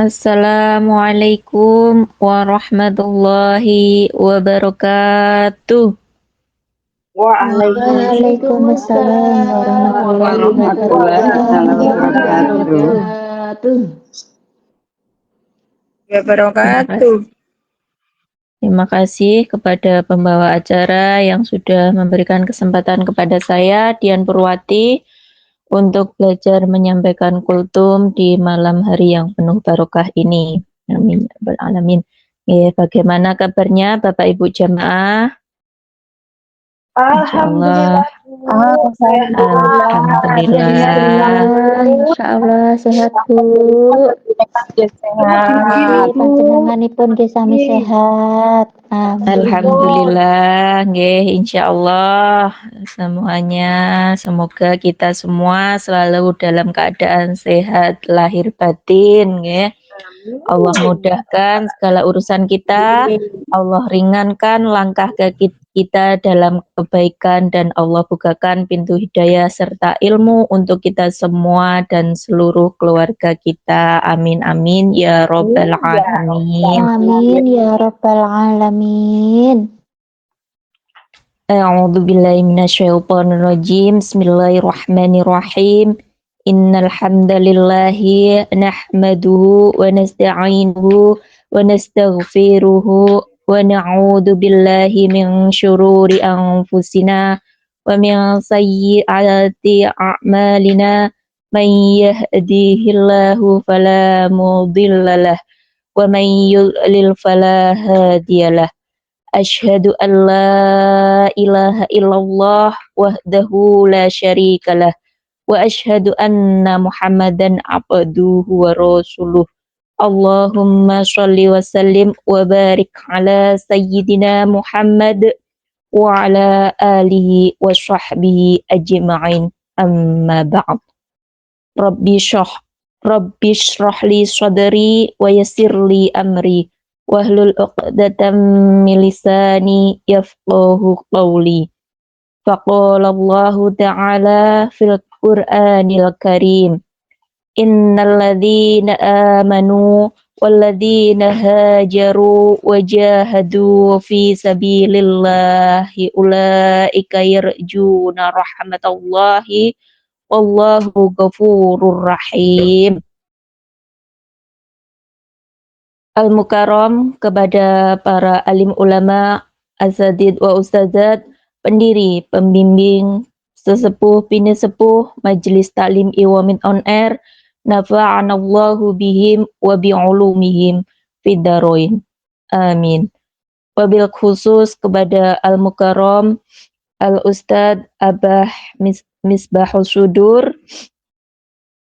Assalamualaikum warahmatullahi wabarakatuh. Waalaikumsalam Warahmatullahi taala wabarakatuh. wabarakatuh. Terima kasih kepada pembawa acara yang sudah memberikan kesempatan kepada saya, Dian Purwati, untuk belajar menyampaikan kultum di malam hari yang penuh barokah ini. Amin. Ya Rabbal Alamin. Bagaimana kabarnya Bapak Ibu jamaah? Insyaallah. Alhamdulillah. Insya Allah sehat Bu. Panjenenganipun sami sehat. Amin. Alhamdulillah, nggih, insyaallah semuanya, semoga kita semua selalu dalam keadaan sehat lahir batin, nggih. Allah mudahkan segala urusan kita, Allah ringankan langkah kaki kita dalam kebaikan dan Allah bukakan pintu hidayah serta ilmu untuk kita semua dan seluruh keluarga kita. Amin amin ya robbal alamin. Amin ya rabbal alamin. A'udzu billahi minasyaitonir rajim. Bismillahirrahmanirrahim. Innal hamdalillahi nahmaduhu wa nasta'inuhu wa nastaghfiruhu wa na'udzu billahi min syururi anfusina wa min sayyiati a'malina. Man yahdihillahu fala mudhillalah wa man yudlil fala hadiyalah. Asyhadu an la ilaha illallah wahdahu la syarikalah wa asyhadu anna Muhammadan abduhu wa rasuluh. Allahumma shalli wa sallim wa barik ala sayyidina Muhammad wa ala alihi wa sahbihi ajma'in. Amma ba'd. Rabbi shrah li sadri wa yassir li amri wahlul 'uqdatam min lisani yafqahu qawli. Faqala Allahu ta'ala fil Qur'anil Karim. Innal ladzina amanu wal ladzina hajaru wajahadu fi sabilillahi ulaika yarjuna rahmatallahi wallahu ghafurur rahim. Al-Mukarram kepada para alim ulama, asatidz wa ustadzat, pendiri, pembimbing, sesepuh, bini sepuh, majelis taklim Iwamin on air, nafa'anallahu bihim wa bi'ulumihim fid dharain. Amin. Wabil khusus kepada Al-Mukarram, Al-Ustadz Abah Misbahus Sudur,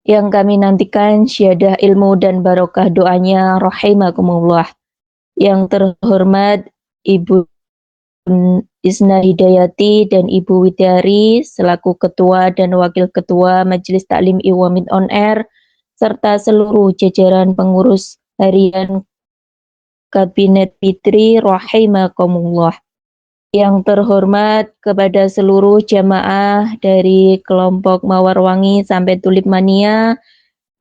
yang kami nantikan syahadah ilmu dan barokah doanya rahimakumullah. Yang terhormat Ibu Isna Hidayati dan Ibu Widyari selaku ketua dan wakil ketua Majelis Taklim Iwamin on Air serta seluruh jajaran pengurus harian Kabinet Fitri rahimakumullah. Yang terhormat kepada seluruh jamaah dari kelompok Mawarwangi sampai Tulip Mania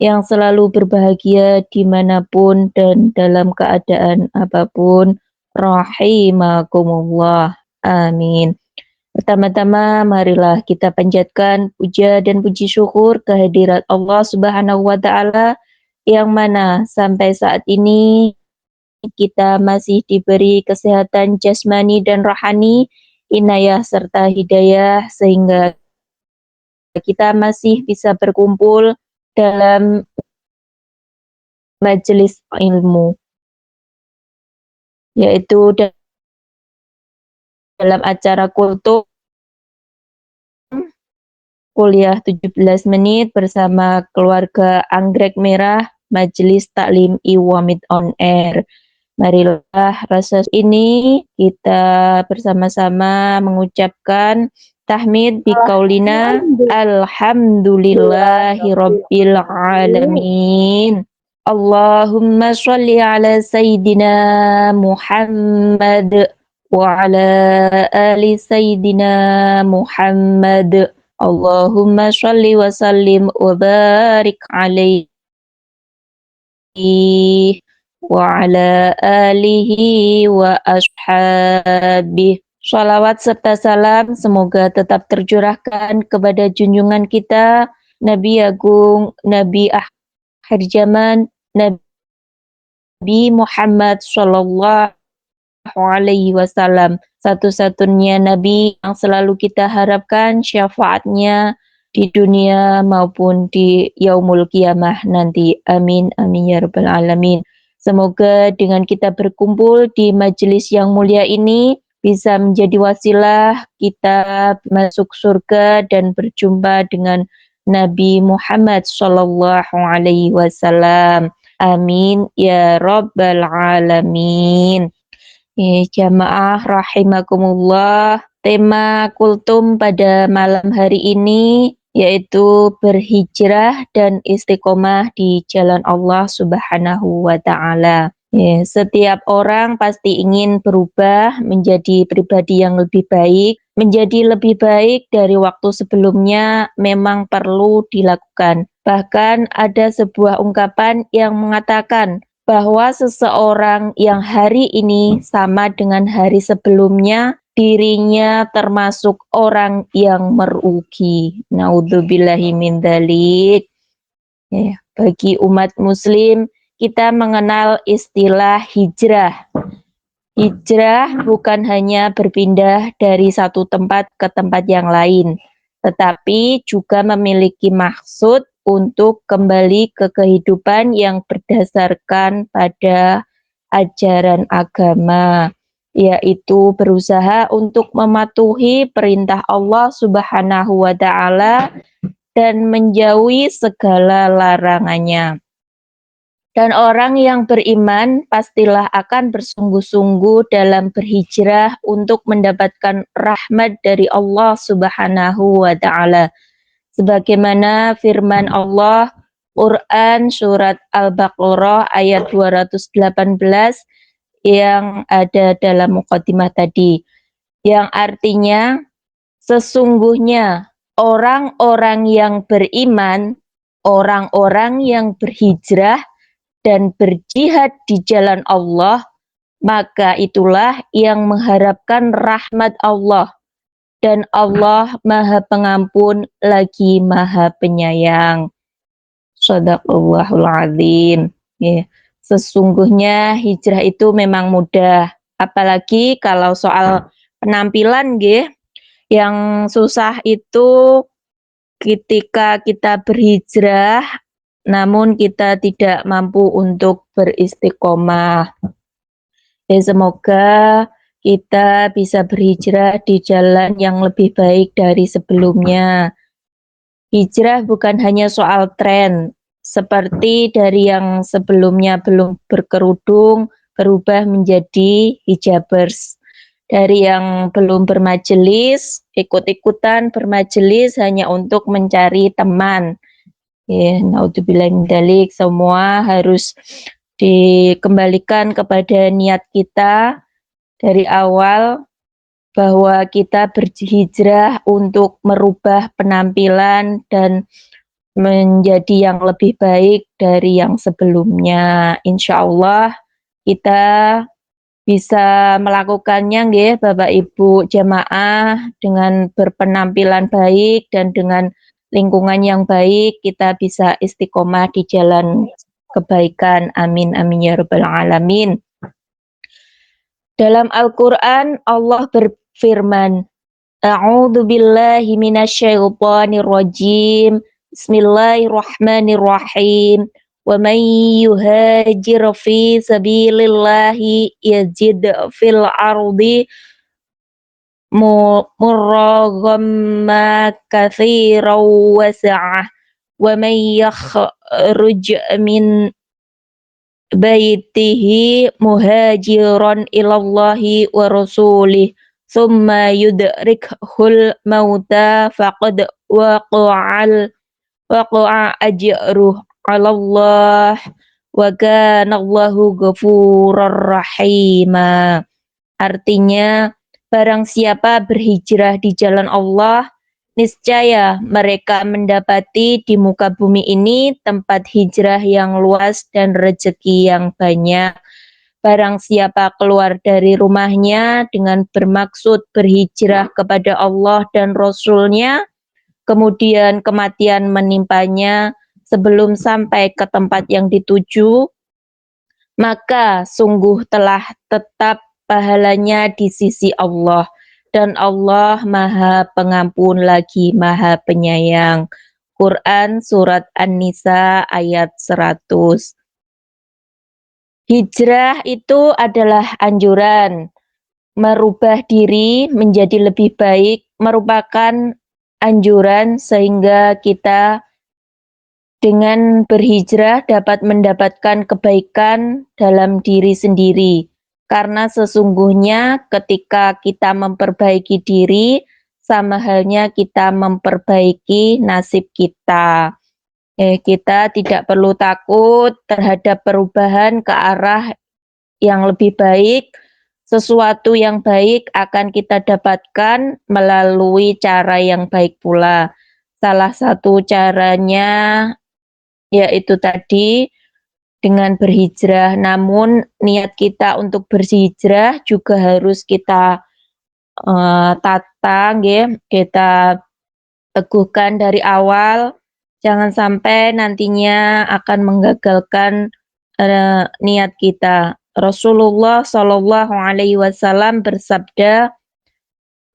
yang selalu berbahagia dimanapun dan dalam keadaan apapun, rahimakumullah. Amin. Pertama-tama marilah kita panjatkan puja dan puji syukur kehadirat Allah Subhanahu wa taala yang mana sampai saat ini kita masih diberi kesehatan jasmani dan rohani, inayah serta hidayah sehingga kita masih bisa berkumpul dalam majelis ilmu, yaitu dalam acara kultum kuliah 17 menit bersama keluarga Anggrek Merah Majelis Taklim Iwamid on Air. Marilah rasa ini kita bersama-sama mengucapkan tahmid biqaulina alhamdulillahi rabbil alamin. Allahumma sholli ala sayyidina Muhammad wa ala ali sayyidina Muhammad. Allahumma sholli wa sallim wa barik alaihi wa ala alihi wa ashabih. Shalawat serta salam semoga tetap tercurahkan kepada junjungan kita Nabi Agung, Nabi akhir zaman, Nabi Muhammad Shallallahu Alaihi Wasallam, satu-satunya Nabi yang selalu kita harapkan syafaatnya di dunia maupun di yaumul kiamah nanti. Amin, amin ya rabbal alamin. Semoga dengan kita berkumpul di majelis yang mulia ini bisa menjadi wasilah kita masuk surga dan berjumpa dengan Nabi Muhammad Shallallahu Alaihi Wasallam. Amin ya rabbal alamin. Jamaah rahimakumullah, tema kultum pada malam hari ini yaitu berhijrah dan istiqomah di jalan Allah Subhanahu wa Ta'ala. Setiap orang pasti ingin berubah menjadi pribadi yang lebih baik. Menjadi lebih baik dari waktu sebelumnya memang perlu dilakukan. Bahkan ada sebuah ungkapan yang mengatakan bahwa seseorang yang hari ini sama dengan hari sebelumnya, dirinya termasuk orang yang merugi. Naudzubillahi min dzalik. Bagi umat muslim, kita mengenal istilah hijrah. Hijrah bukan hanya berpindah dari satu tempat ke tempat yang lain, tetapi juga memiliki maksud untuk kembali ke kehidupan yang berdasarkan pada ajaran agama, yaitu berusaha untuk mematuhi perintah Allah Subhanahu wa Ta'ala dan menjauhi segala larangannya. Dan orang yang beriman pastilah akan bersungguh-sungguh dalam berhijrah untuk mendapatkan rahmat dari Allah Subhanahu wa Ta'ala. Sebagaimana firman Allah Quran surat Al-Baqarah ayat 218 yang ada dalam muqaddimah tadi, yang artinya sesungguhnya orang-orang yang beriman, orang-orang yang berhijrah dan berjihad di jalan Allah, maka itulah yang mengharapkan rahmat Allah. Dan Allah Maha Pengampun lagi Maha Penyayang. Shadaqallahul azim. Sesungguhnya hijrah itu memang mudah. Apalagi kalau soal penampilan, yang susah itu ketika kita berhijrah namun kita tidak mampu untuk beristiqomah. Semoga kita bisa berhijrah di jalan yang lebih baik dari sebelumnya. Hijrah bukan hanya soal tren, seperti dari yang sebelumnya belum berkerudung, berubah menjadi hijabers. Dari yang belum bermajelis, ikut-ikutan bermajelis hanya untuk mencari teman. Naudzubillah min dzalik, semua harus dikembalikan kepada niat kita dari awal bahwa kita berhijrah untuk merubah penampilan dan menjadi yang lebih baik dari yang sebelumnya. Insya Allah kita bisa melakukannya Bapak Ibu jamaah dengan berpenampilan baik dan dengan lingkungan yang baik, kita bisa istiqomah di jalan kebaikan. Amin, amin ya rabbal alamin. Dalam Al-Quran Allah berfirman, A'udzu billahi minasyaitonir rajim. Bismillahirrahmanirrahim. Wa man yuhajir fi sabilillahi yajid fil ardi muraghamma katsiran wasa'ah. Wa man yakhruj min baitihi muhajiran ilallahi wa rasulih thumma yudrikhul mauta faqad waqa'a ajruh 'alallah wa kana Allahu ghafurur rahima. Artinya, barang siapa berhijrah di jalan Allah niscaya mereka mendapati di muka bumi ini tempat hijrah yang luas dan rezeki yang banyak. Barang siapa keluar dari rumahnya dengan bermaksud berhijrah kepada Allah dan Rasul-Nya, kemudian kematian menimpanya sebelum sampai ke tempat yang dituju, maka sungguh telah tetap pahalanya di sisi Allah, dan Allah Maha Pengampun lagi Maha Penyayang. Quran Surat An-Nisa ayat 100. Hijrah itu adalah anjuran. Merubah diri menjadi lebih baik merupakan anjuran sehingga kita dengan berhijrah dapat mendapatkan kebaikan dalam diri sendiri. Karena sesungguhnya ketika kita memperbaiki diri, sama halnya kita memperbaiki nasib kita. Kita tidak perlu takut terhadap perubahan ke arah yang lebih baik. Sesuatu yang baik akan kita dapatkan melalui cara yang baik pula. Salah satu caranya yaitu tadi dengan berhijrah. Namun niat kita untuk berhijrah juga harus kita tata, kita teguhkan dari awal. Jangan sampai nantinya akan menggagalkan niat kita. Rasulullah Shallallahu Alaihi Wasallam bersabda,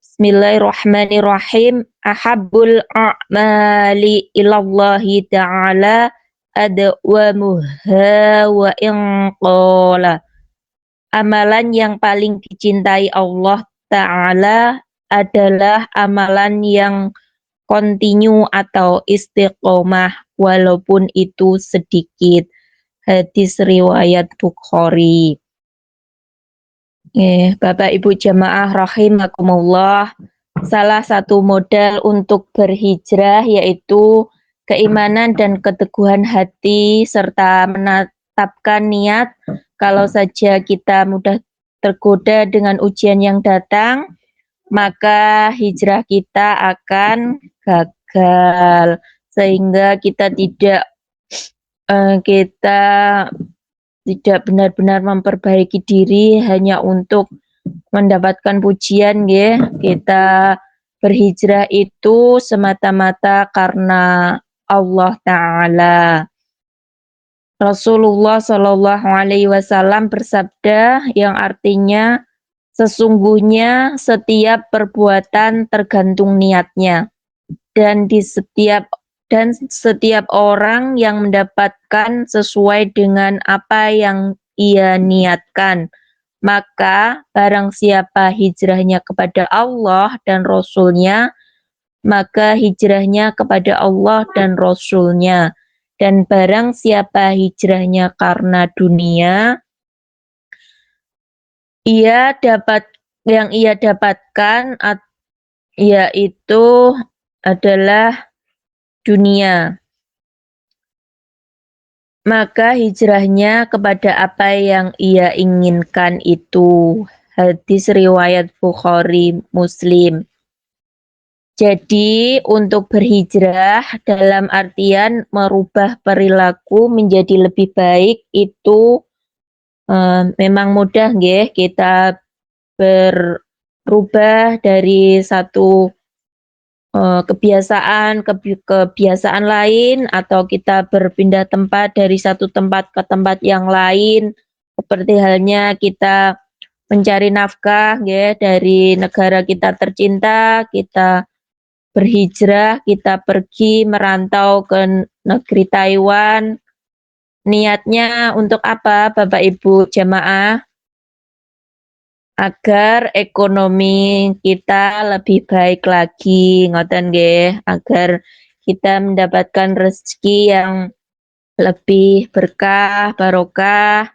Bismillahirrahmanirrahim. Ahabbul a'mali ilallahi ta'ala adwamuha wa inqala. Amalan yang paling dicintai Allah Ta'ala adalah amalan yang kontinu atau istiqomah walaupun itu sedikit. Hadis riwayat Bukhari. Bapak Ibu jamaah rahimakumullah, salah satu modal untuk berhijrah yaitu keimanan dan keteguhan hati serta menetapkan niat. Kalau saja kita mudah tergoda dengan ujian yang datang, maka hijrah kita akan gagal sehingga kita tidak benar-benar memperbaiki diri hanya untuk mendapatkan pujian, ya. Kita berhijrah itu semata-mata karena Allah Ta'ala. Rasulullah Shallallahu Alaihi Wasallam bersabda yang artinya sesungguhnya setiap perbuatan tergantung niatnya, dan setiap orang yang mendapatkan sesuai dengan apa yang ia niatkan. Maka barang siapa hijrahnya kepada Allah dan Rasul-Nya, maka hijrahnya kepada Allah dan Rasul-Nya. Dan barang siapa hijrahnya karena dunia, ia dapatkan yaitu adalah dunia. Maka hijrahnya kepada apa yang ia inginkan itu. Hadis riwayat Bukhari Muslim. Jadi untuk berhijrah dalam artian merubah perilaku menjadi lebih baik itu memang mudah, nggih. Kita berubah dari satu kebiasaan lain, atau kita berpindah tempat dari satu tempat ke tempat yang lain, seperti halnya kita mencari nafkah, ya, dari negara kita tercinta, kita berhijrah, kita pergi merantau ke negeri Taiwan. Niatnya untuk apa, Bapak Ibu jamaah? Agar ekonomi kita lebih baik lagi, ngoten nggih, agar kita mendapatkan rezeki yang lebih berkah, barokah,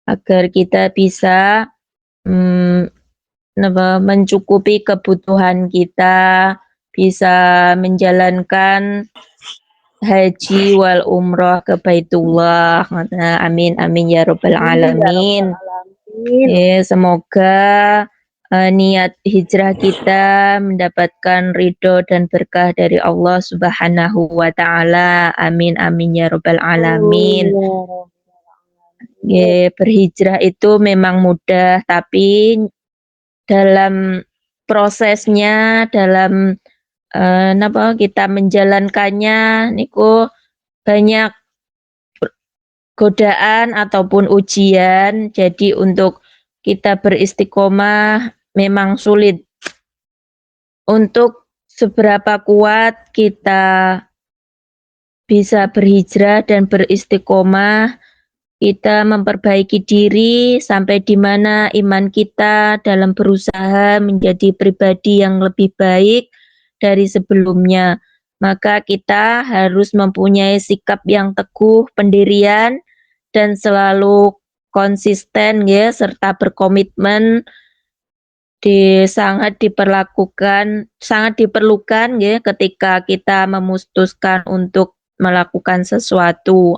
agar kita bisa mencukupi kebutuhan kita, bisa menjalankan haji wal umroh ke Baitullah. Amin amin ya rabbal alamin. Semoga niat hijrah kita mendapatkan ridho dan berkah dari Allah Subhanahu wa Ta'ala. Amin amin ya Rabbal alamin. Berhijrah itu memang mudah, tapi dalam prosesnya, dalam kita menjalankannya niku banyak godaan ataupun ujian. Jadi untuk kita beristiqomah memang sulit. Untuk seberapa kuat kita bisa berhijrah dan beristiqomah, kita memperbaiki diri sampai di mana iman kita dalam berusaha menjadi pribadi yang lebih baik dari sebelumnya. Maka kita harus mempunyai sikap yang teguh, pendirian, dan selalu konsisten ya, serta berkomitmen sangat diperlukan ya ketika kita memutuskan untuk melakukan sesuatu.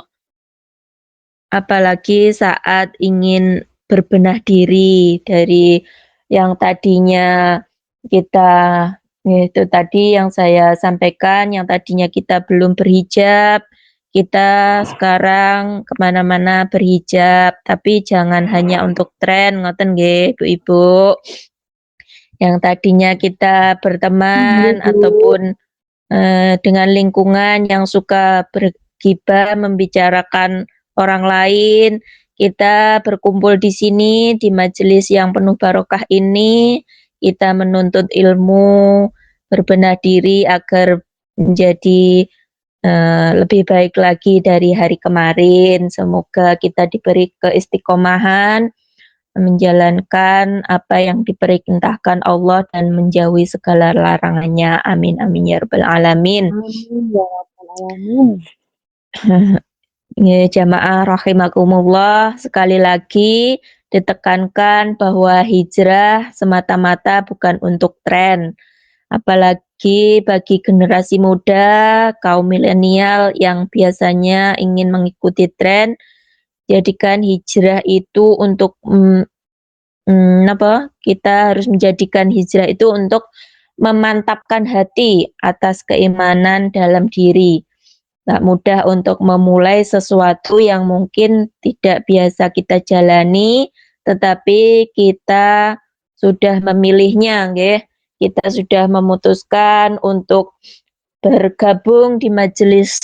Apalagi saat ingin berbenah diri dari yang tadinya kita, itu tadi yang saya sampaikan, yang tadinya kita belum berhijab, kita sekarang kemana-mana berhijab, tapi jangan hanya untuk tren, ngoten nggih Bu-Ibu. Yang tadinya kita berteman ataupun dengan lingkungan yang suka bergibah, membicarakan orang lain, kita berkumpul di sini di majelis yang penuh barokah ini, kita menuntut ilmu, berbenah diri agar menjadi lebih baik lagi dari hari kemarin. Semoga kita diberi keistiqomahan menjalankan apa yang diperintahkan Allah dan menjauhi segala larangannya. Amin amin ya rabbal alamin. Amin ya rabbal alamin. Ya, jamaah rahimakumullah, sekali lagi ditekankan bahwa hijrah semata-mata bukan untuk tren. Apalagi bagi generasi muda, kaum milenial yang biasanya ingin mengikuti tren, jadikan hijrah itu untuk kita harus menjadikan hijrah itu untuk memantapkan hati atas keimanan dalam diri. Gak mudah untuk memulai sesuatu yang mungkin tidak biasa kita jalani, tetapi kita sudah memilihnya, nggih. Kita sudah memutuskan untuk bergabung di majelis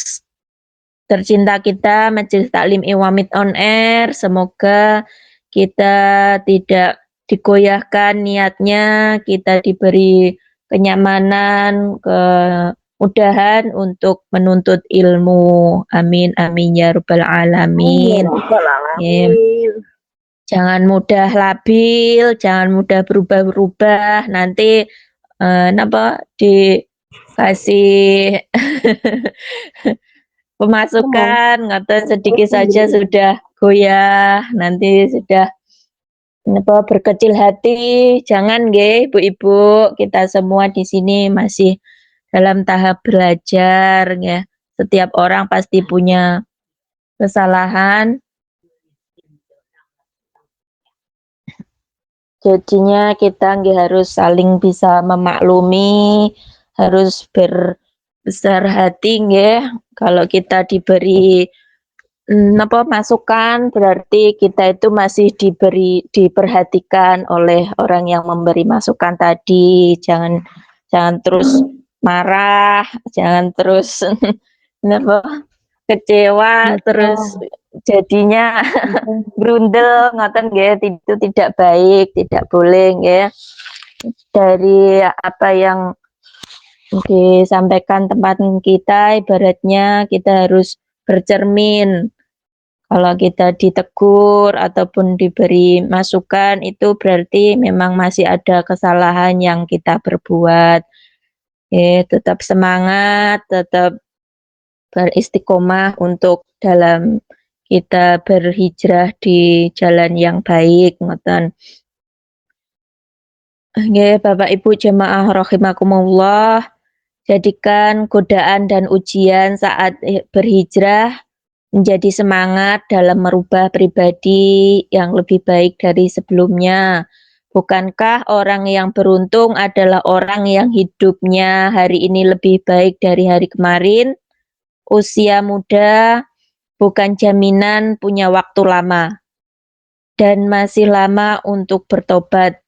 tercinta kita, Majelis Taklim Iwamid on Air. Semoga kita tidak digoyahkan niatnya, kita diberi kenyamanan, kemudahan untuk menuntut ilmu. Amin amin ya rabbal alamin. Jangan mudah labil, jangan mudah berubah-ubah. Nanti dikasih pemasukan ngoten sedikit saja sudah goyah, nanti sudah berkecil hati. Jangan nggih Ibu-ibu, kita semua di sini masih dalam tahap belajar ya. Setiap orang pasti punya kesalahan. Jadinya kita nggih harus saling bisa memaklumi, harus berbesar hati nggih. Kalau kita diberi masukan, berarti kita itu masih diperhatikan oleh orang yang memberi masukan tadi. Jangan terus marah, jangan terus kecewa, terus jadinya grundel, ngoten nggih, itu tidak baik, tidak boleh nggih. Dari apa yang disampaikan tempat kita, ibaratnya kita harus bercermin. Kalau kita ditegur ataupun diberi masukan, itu berarti memang masih ada kesalahan yang kita perbuat. Tetap semangat, tetap beristiqomah untuk dalam kita berhijrah di jalan yang baik, ngoten. Nggih, Bapak Ibu jemaah rahimakumullah, jadikan godaan dan ujian saat berhijrah menjadi semangat dalam merubah pribadi yang lebih baik dari sebelumnya. Bukankah orang yang beruntung adalah orang yang hidupnya hari ini lebih baik dari hari kemarin? Usia muda bukan jaminan punya waktu lama dan masih lama untuk bertobat.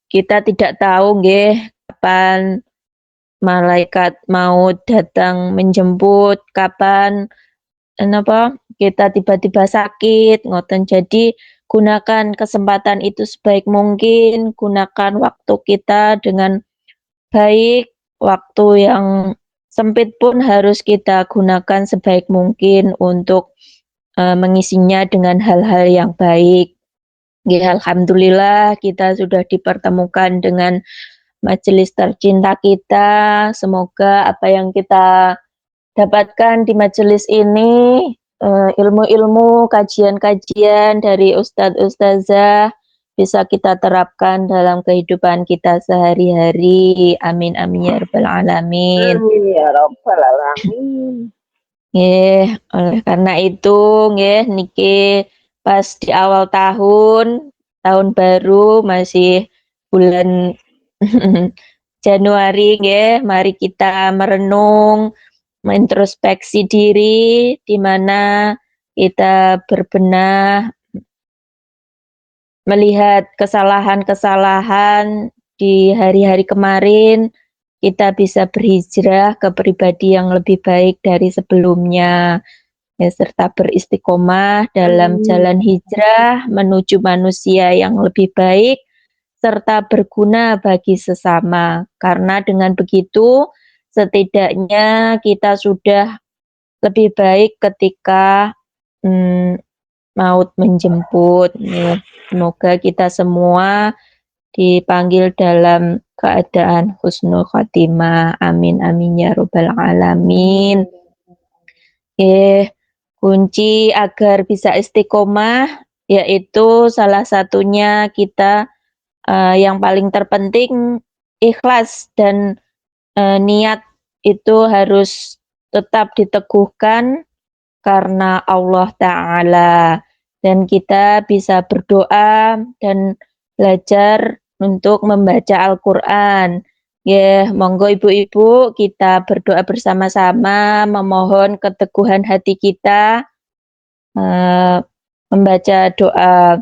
Kita tidak tahu nggih kapan malaikat maut datang menjemput, kapan kita tiba-tiba sakit ngoten. Jadi gunakan kesempatan itu sebaik mungkin, gunakan waktu kita dengan baik, waktu yang sempit pun harus kita gunakan sebaik mungkin untuk mengisinya dengan hal-hal yang baik. Ya, alhamdulillah kita sudah dipertemukan dengan majelis tercinta kita. Semoga apa yang kita dapatkan di majelis ini, ilmu-ilmu, kajian-kajian dari ustadz ustazah bisa kita terapkan dalam kehidupan kita sehari-hari. Amin amin ya rabbal alamin. Amin ya rabbal alamin. Nggih, oleh karena itu nggih niki pas di awal tahun baru masih bulan Januari nggih, mari kita merenung, mengintrospeksi diri di mana kita berbenah melihat kesalahan-kesalahan di hari-hari kemarin, kita bisa berhijrah ke pribadi yang lebih baik dari sebelumnya, ya, serta beristiqomah dalam jalan hijrah menuju manusia yang lebih baik, serta berguna bagi sesama. Karena dengan begitu, setidaknya kita sudah lebih baik ketika maut menjemput. Ya. Semoga kita semua dipanggil dalam keadaan husnul khotimah. Amin amin ya rabbal alamin. Kunci agar bisa istiqomah yaitu salah satunya kita yang paling terpenting ikhlas dan niat itu harus tetap diteguhkan karena Allah Ta'ala, dan kita bisa berdoa dan belajar untuk membaca Al-Quran. Ya, monggo ibu-ibu kita berdoa bersama-sama, memohon keteguhan hati kita, membaca doa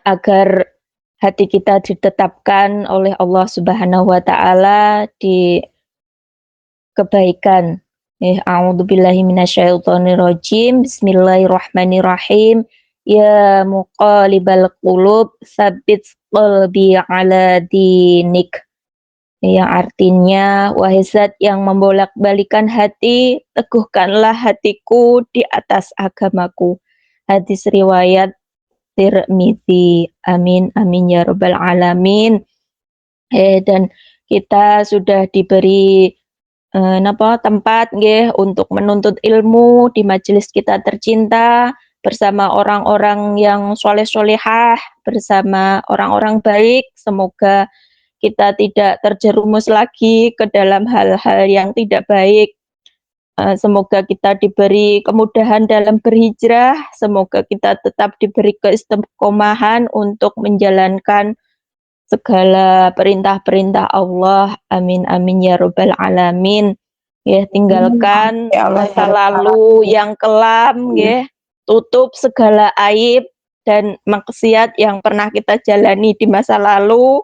agar hati kita ditetapkan oleh Allah Subhanahu wa Ta'ala di kebaikan. A'udzubillahi minasyaitonirrajim. Bismillahirrahmanirrahim. Ya muqallibal qulub, tsabbit qalbi ala dinik. Yang artinya, wahai zat yang membolak-balikan hati, teguhkanlah hatiku di atas agamaku. Hadis riwayat Tirmidzi. Amin amin ya rabbal alamin. Dan kita sudah diberi tempat nggih untuk menuntut ilmu di majelis kita tercinta bersama orang-orang yang sholeh-sholehah, bersama orang-orang baik. Semoga kita tidak terjerumus lagi ke dalam hal-hal yang tidak baik. Semoga kita diberi kemudahan dalam berhijrah, semoga kita tetap diberi keistiqomahan untuk menjalankan segala perintah-perintah Allah. Amin amin ya rabbal alamin. Ya, tinggalkan masa lalu yang kelam, ya. Tutup segala aib dan maksiat yang pernah kita jalani di masa lalu.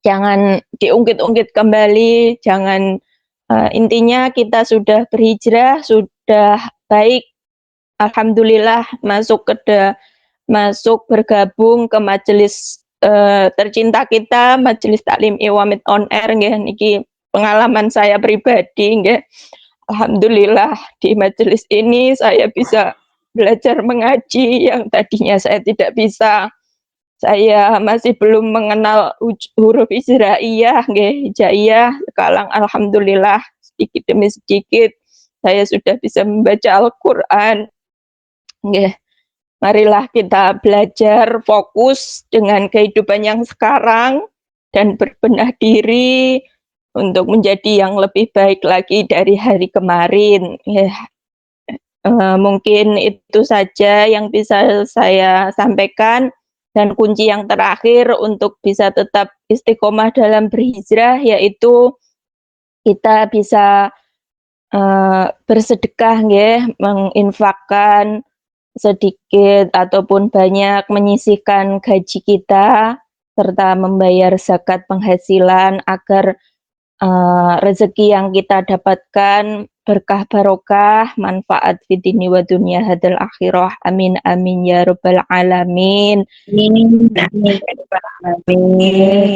Jangan diungkit-ungkit kembali, jangan intinya kita sudah berhijrah, sudah baik. Alhamdulillah masuk bergabung ke majelis tercinta kita, Majelis Taklim Iwamit on Air nggih, niki pengalaman saya pribadi nggih. Alhamdulillah di majelis ini saya bisa belajar mengaji yang tadinya saya tidak bisa. Saya masih belum mengenal huruf hijaiyah nggih, hijaiyah. Sekarang alhamdulillah sedikit demi sedikit saya sudah bisa membaca Al-Qur'an. Nggih. Marilah kita belajar fokus dengan kehidupan yang sekarang dan berbenah diri untuk menjadi yang lebih baik lagi dari hari kemarin. Ya, mungkin itu saja yang bisa saya sampaikan. Dan kunci yang terakhir untuk bisa tetap istiqomah dalam berhijrah yaitu kita bisa bersedekah nggih, menginfakkan sedikit ataupun banyak menyisihkan gaji kita serta membayar zakat penghasilan agar rezeki yang kita dapatkan berkah barokah, manfaat fid dini wa dunya hadal akhirah. Amin amin ya rabbal alamin.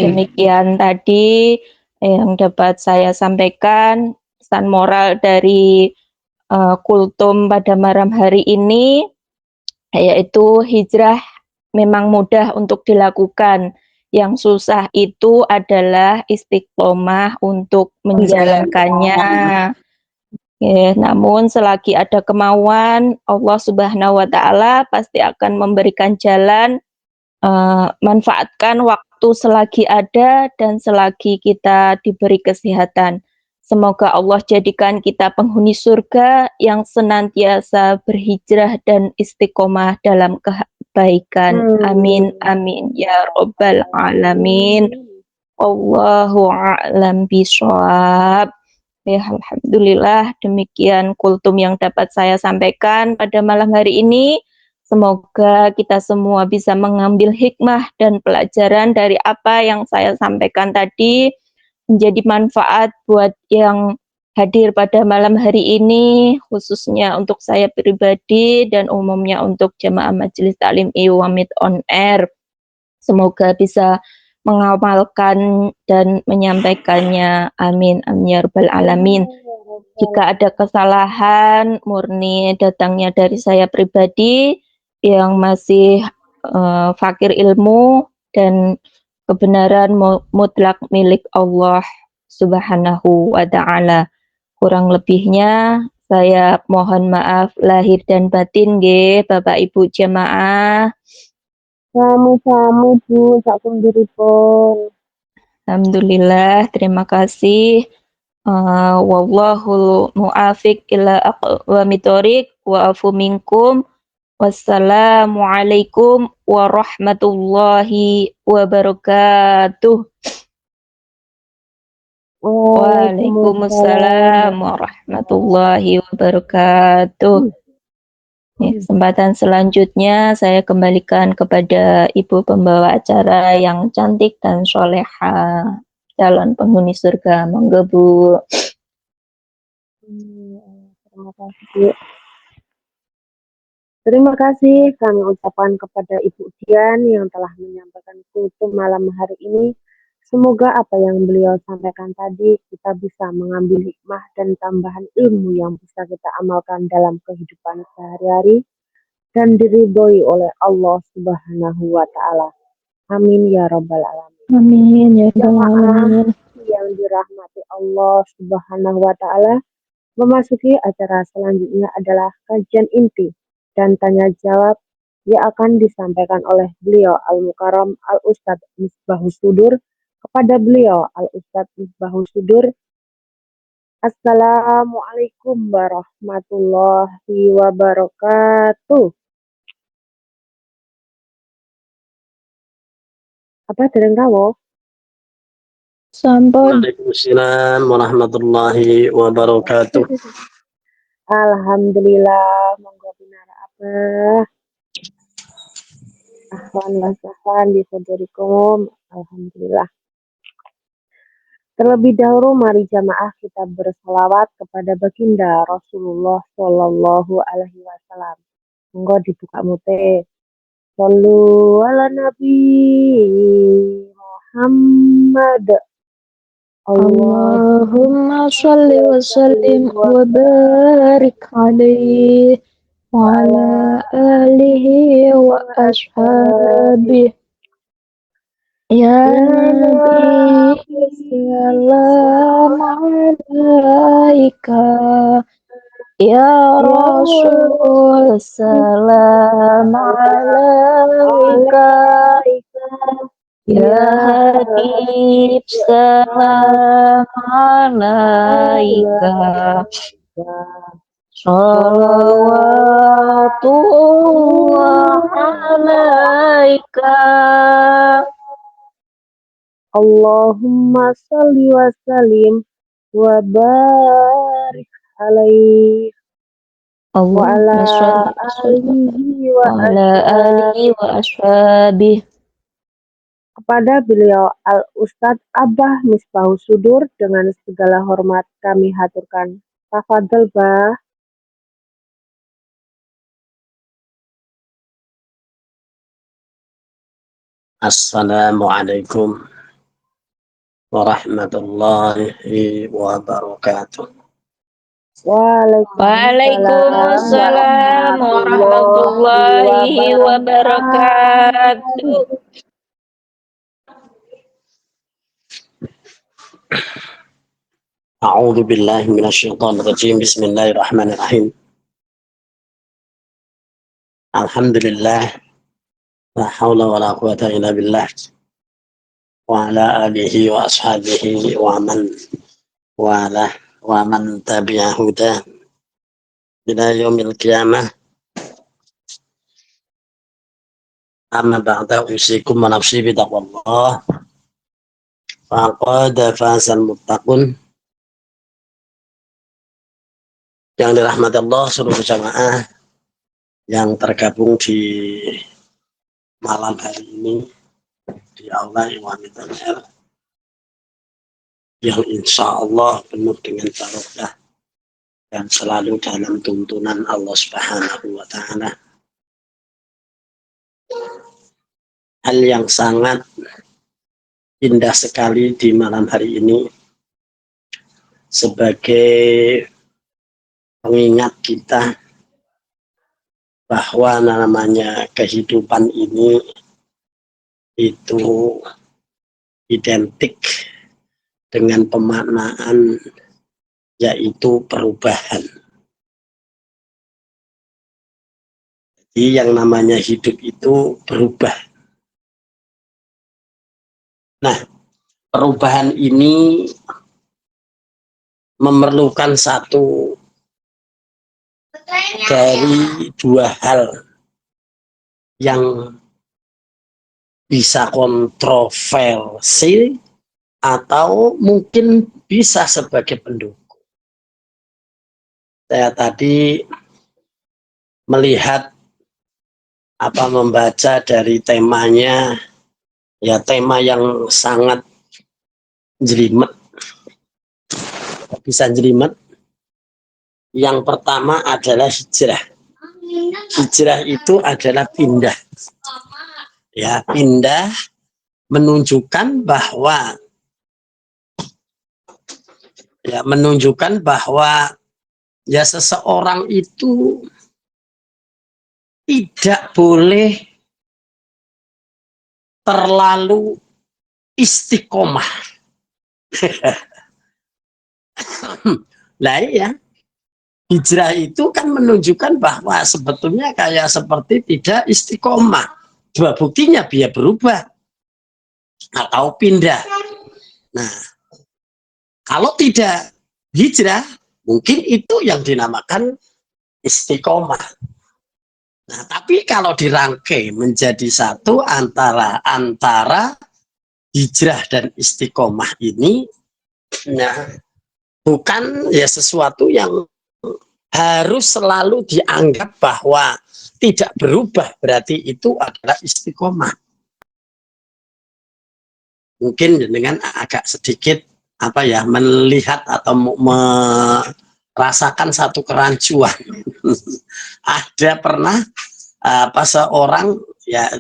Demikian tadi yang dapat saya sampaikan pesan moral dari kultum pada malam hari ini, yaitu hijrah memang mudah untuk dilakukan. Yang susah itu adalah istiqomah untuk menjalankannya. Namun selagi ada kemauan, Allah Subhanahu wa Ta'ala pasti akan memberikan jalan. Manfaatkan waktu selagi ada dan selagi kita diberi kesehatan. Semoga Allah jadikan kita penghuni surga yang senantiasa berhijrah dan istiqomah dalam kebaikan. Amin amin ya rabbal alamin. Allahu a'lam bishawab. Ya, alhamdulillah demikian kultum yang dapat saya sampaikan pada malam hari ini. Semoga kita semua bisa mengambil hikmah dan pelajaran dari apa yang saya sampaikan tadi, menjadi manfaat buat yang hadir pada malam hari ini, khususnya untuk saya pribadi dan umumnya untuk jemaah Majelis Taklim Iwamid on Air. Semoga bisa mengamalkan dan menyampaikannya. Amin amin ya rabbal alamin. Jika ada kesalahan murni datangnya dari saya pribadi yang masih fakir ilmu, dan kebenaran mutlak milik Allah Subhanahu wa Ta'ala. Kurang lebihnya saya mohon maaf lahir dan batin nggih Bapak Ibu jemaah. Sami-sami Bu, sakunturipun. Alhamdulillah, terima kasih. Wallahul muafiq ila aqwamit thoriq wa afu minkum. Wassalamualaikum warahmatullahi wabarakatuh. Waalaikumsalam warahmatullahi wabarakatuh. Kesempatan selanjutnya saya kembalikan kepada Ibu pembawa acara yang cantik dan soleha, calon penghuni surga. Monggo Bu. Terima kasih Bu. Terima kasih kami ucapkan kepada Ibu Dian yang telah menyampaikan kultum malam hari ini. Semoga apa yang beliau sampaikan tadi kita bisa mengambil hikmah dan tambahan ilmu yang bisa kita amalkan dalam kehidupan sehari-hari dan diridhoi oleh Allah Subhanahu wa Ta'ala. Amin ya rabbal alamin. Amin ya rabbal alamin. Yang dirahmati Allah Subhanahu wa Ta'ala, memasuki acara selanjutnya adalah kajian inti dan tanya jawab yang akan disampaikan oleh beliau Al-Mukarram Al-Ustadz Misbahus Sudur. Kepada beliau Al-Ustadz Misbahus Sudur, Assalamualaikum warahmatullahi wabarakatuh. Apa dereng kawo? Sampun. Waalaikumsalam warahmatullahi wabarakatuh. Alhamdulillah, monggo pinara apa? Ahlan wa sahlan bisodorikum. Alhamdulillah. Terlebih dahulu mari jamaah kita berselawat kepada baginda Rasulullah Shallallahu Alaihi Wasallam. Monggo dibuka mute. Sallu ala Nabi Muhammad. Allahumma sholli wa sallim wa barik alaihi wa ala alihi wa ashabihi. Ya Nabi salam alaika, ya Rasul salam alaika, ya Habib salam alaika. Salawatullah alaika. Allahumma salli wa sallim wa barik alaih wa ala Allahumma sholli wa sallim alihi wa ala ashab alihi wa ashabihi. kepada beliau Al-Ustadz Abah Misbahus Sudur dengan segala hormat kami haturkan. Tafadhol, Bah. Assalamualaikum warahmatullahi wabarakatuh. Waalaikumsalam Waalaikumsalam warahmatullahi warahmatullahi wabarakatuh. wabarakatuh. A'udzu billahi minasyaitonir rajim. Bismillahirrahmanirrahim. Alhamdulillah, la haula wala quwata illa billah. Wa ala alihi wa ashabihi wa man wala wa man tabi'a huda ila yaumil qiyamah. Amma ba'da, usikum wa nafsi bi taqwallah. Faqad fazal muttaqun. Yang dirahmati Allah seluruh jamaah yang tergabung di malam hari ini di aula Iwan Tanher yang insya Allah penuh dengan barokah dan selalu dalam tuntunan Allah Subhanahu wa Ta'ala. Hal yang sangat indah sekali di malam hari ini sebagai pengingat kita bahwa namanya kehidupan ini itu identik dengan pemaknaan yaitu perubahan. Jadi yang namanya hidup itu berubah. Nah, perubahan ini memerlukan satu dari dua hal yang bisa kontroversi atau mungkin bisa sebagai pendukung. Saya tadi melihat membaca dari temanya, ya tema yang sangat jelimet. Bisa jelimet. Yang pertama adalah hijrah. Hijrah itu adalah pindah. Ya, pindah menunjukkan bahwa ya seseorang itu tidak boleh terlalu istiqomah. Lah ya, hijrah itu kan menunjukkan bahwa sebetulnya kayak seperti tidak istiqomah. Dua buktinya dia berubah atau pindah. Nah, kalau tidak hijrah, mungkin itu yang dinamakan istiqomah. Nah, tapi kalau dirangkai menjadi satu antara hijrah dan istiqomah ini, nah, bukan ya sesuatu yang harus selalu dianggap bahwa tidak berubah berarti itu adalah istiqomah. Mungkin dengan agak sedikit melihat atau merasakan satu kerancuan. Ada pernah seorang ya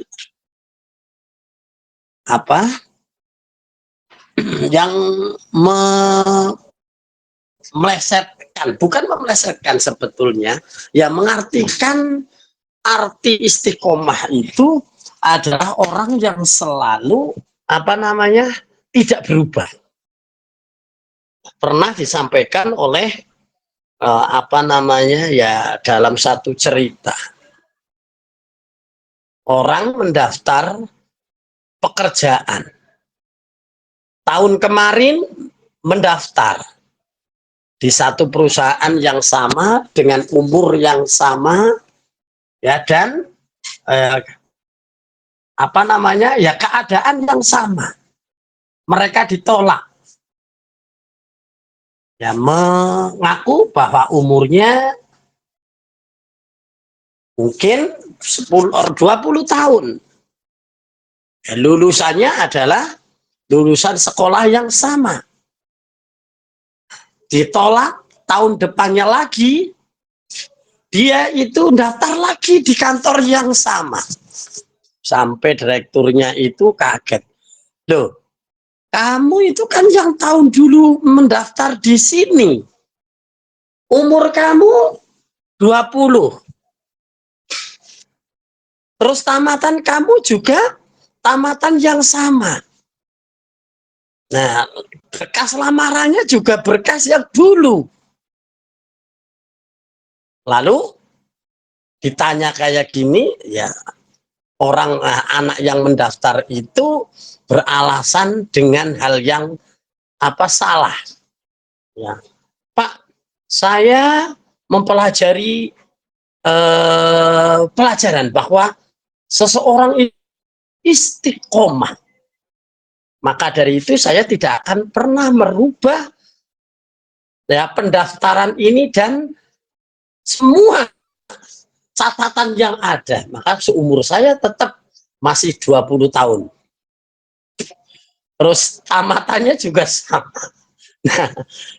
yang melesetkan, bukan memelesetkan sebetulnya, ya mengartikan arti istiqomah itu adalah orang yang selalu tidak berubah. Pernah disampaikan oleh dalam satu cerita, orang mendaftar pekerjaan tahun kemarin, mendaftar di satu perusahaan yang sama dengan umur yang sama, ya, dan apa namanya, ya, keadaan yang sama. Mereka ditolak, ya, mengaku bahwa umurnya mungkin 10 atau 20 tahun. Ya, lulusannya adalah lulusan sekolah yang sama. Ditolak, tahun depannya lagi dia itu daftar lagi di kantor yang sama. Sampai direkturnya itu kaget. Loh, kamu itu kan yang tahun dulu mendaftar di sini. Umur kamu 20. Terus tamatan kamu juga tamatan yang sama. Nah, berkas lamarannya juga berkas yang dulu. Lalu ditanya kayak gini, ya, orang anak yang mendaftar itu beralasan dengan hal yang salah. Ya, Pak, saya mempelajari pelajaran bahwa seseorang istiqomah. Maka dari itu saya tidak akan pernah merubah, ya, pendaftaran ini dan semua catatan yang ada. Maka seumur saya tetap masih 20 tahun. Terus tamatannya juga sama. Nah,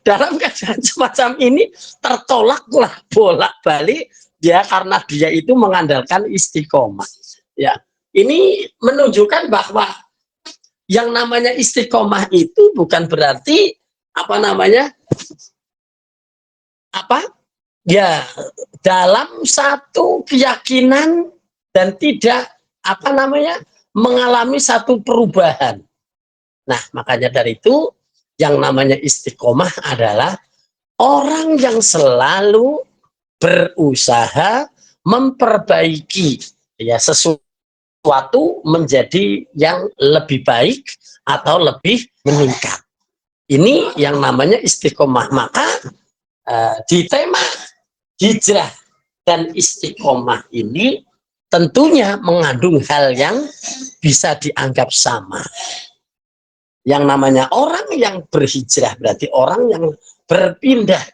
dalam keadaan semacam ini tertolaklah bolak-balik dia karena dia itu mengandalkan istiqomah. Ya, ini menunjukkan bahwa yang namanya istiqomah itu bukan berarti ya, dalam satu keyakinan dan tidak mengalami satu perubahan. Nah, makanya dari itu yang namanya istiqomah adalah orang yang selalu berusaha memperbaiki, ya, sesuatu menjadi yang lebih baik atau lebih meningkat. Ini yang namanya istiqomah. Maka di tema hijrah dan istiqomah ini tentunya mengandung hal yang bisa dianggap sama. Yang namanya orang yang berhijrah berarti orang yang berpindah,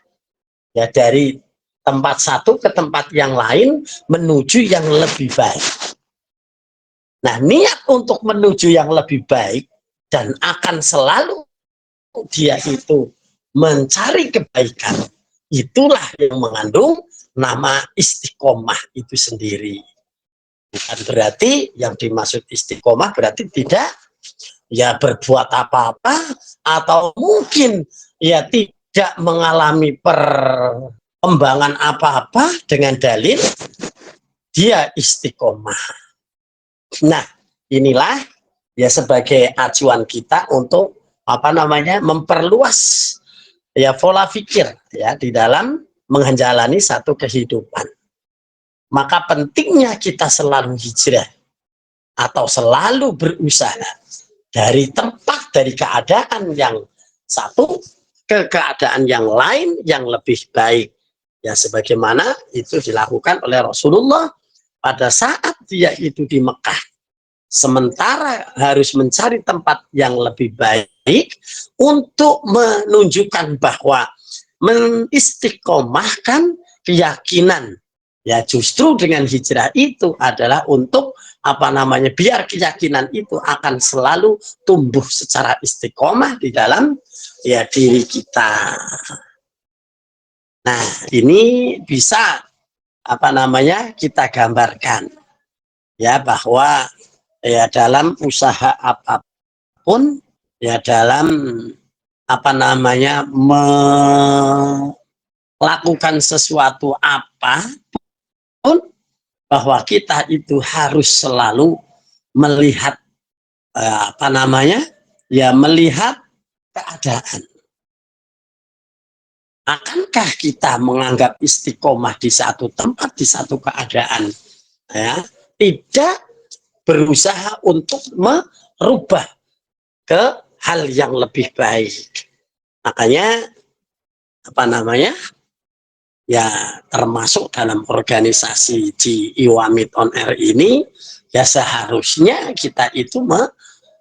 ya, dari tempat satu ke tempat yang lain menuju yang lebih baik. Nah, niat untuk menuju yang lebih baik dan akan selalu dia itu mencari kebaikan, itulah yang mengandung nama istiqomah itu sendiri. Bukan berarti yang dimaksud istiqomah berarti tidak, ya, berbuat apa-apa atau mungkin, ya, tidak mengalami perkembangan apa-apa dengan dalil dia istiqomah. Nah, inilah, ya, sebagai acuan kita untuk memperluas, ya, pola pikir, ya, di dalam menjalani satu kehidupan. Maka pentingnya kita selalu hijrah atau selalu berusaha dari keadaan yang satu ke keadaan yang lain yang lebih baik, ya, sebagaimana itu dilakukan oleh Rasulullah pada saat dia itu di Mekah. Sementara harus mencari tempat yang lebih baik untuk menunjukkan bahwa mengistiqomahkan keyakinan, ya, justru dengan hijrah itu adalah untuk biar keyakinan itu akan selalu tumbuh secara istiqomah di dalam, ya, diri kita. Nah, ini bisa kita gambarkan, ya, bahwa, ya, dalam usaha apapun, ya, dalam melakukan sesuatu apapun, bahwa kita itu harus selalu melihat melihat keadaan. Akankah kita menganggap istiqomah di satu tempat, di satu keadaan, ya, tidak berusaha untuk merubah ke hal yang lebih baik. Makanya apa namanya, ya termasuk dalam organisasi di Iwamit On Air ini, ya seharusnya kita itu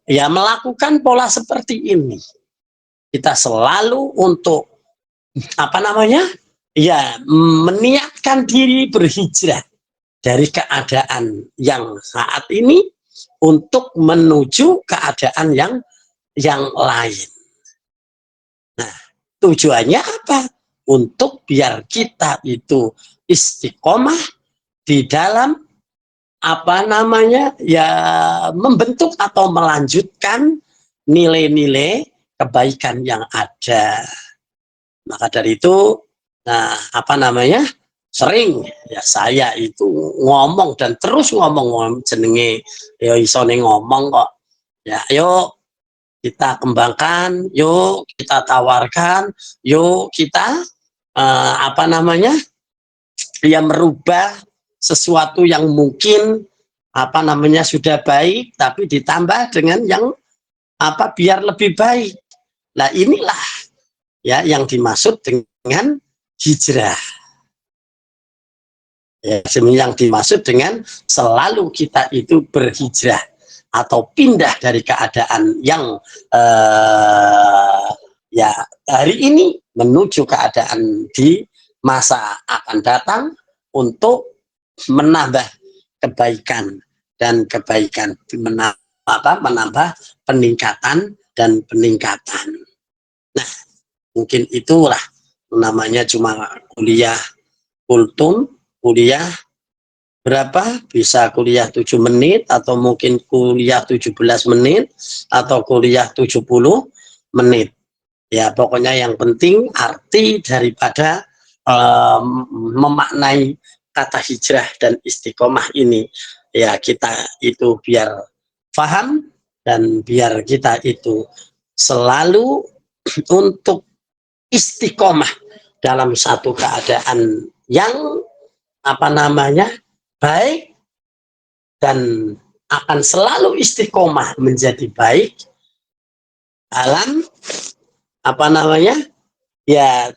ya melakukan pola seperti ini. Kita selalu untuk apa namanya, ya meniatkan diri berhijrah dari keadaan yang saat ini untuk menuju keadaan yang lain. Nah, tujuannya apa? Untuk biar kita itu istiqomah di dalam apa namanya, ya membentuk atau melanjutkan nilai-nilai kebaikan yang ada. Maka dari itu, nah apa namanya, sering ya saya itu ngomong dan terus ngomong jenenge ya isone ngomong kok. Ya yuk kita kembangkan, yuk kita tawarkan, yuk kita apa namanya, ya merubah sesuatu yang mungkin apa namanya sudah baik tapi ditambah dengan yang apa biar lebih baik. Nah inilah ya yang dimaksud dengan hijrah. Ya, yang dimaksud dengan selalu kita itu berhijrah atau pindah dari keadaan yang ya hari ini menuju keadaan di masa akan datang untuk menambah kebaikan dan kebaikan, menambah peningkatan dan peningkatan. Nah, mungkin itulah namanya cuma kuliah kultum, kuliah berapa, bisa kuliah 7 menit atau mungkin kuliah 17 menit atau kuliah 70 menit. Ya pokoknya yang penting arti daripada memaknai kata hijrah dan istiqomah ini ya kita itu biar paham dan biar kita itu selalu untuk istiqomah dalam satu keadaan yang apa namanya baik dan akan selalu istiqomah menjadi baik dalam apa namanya ya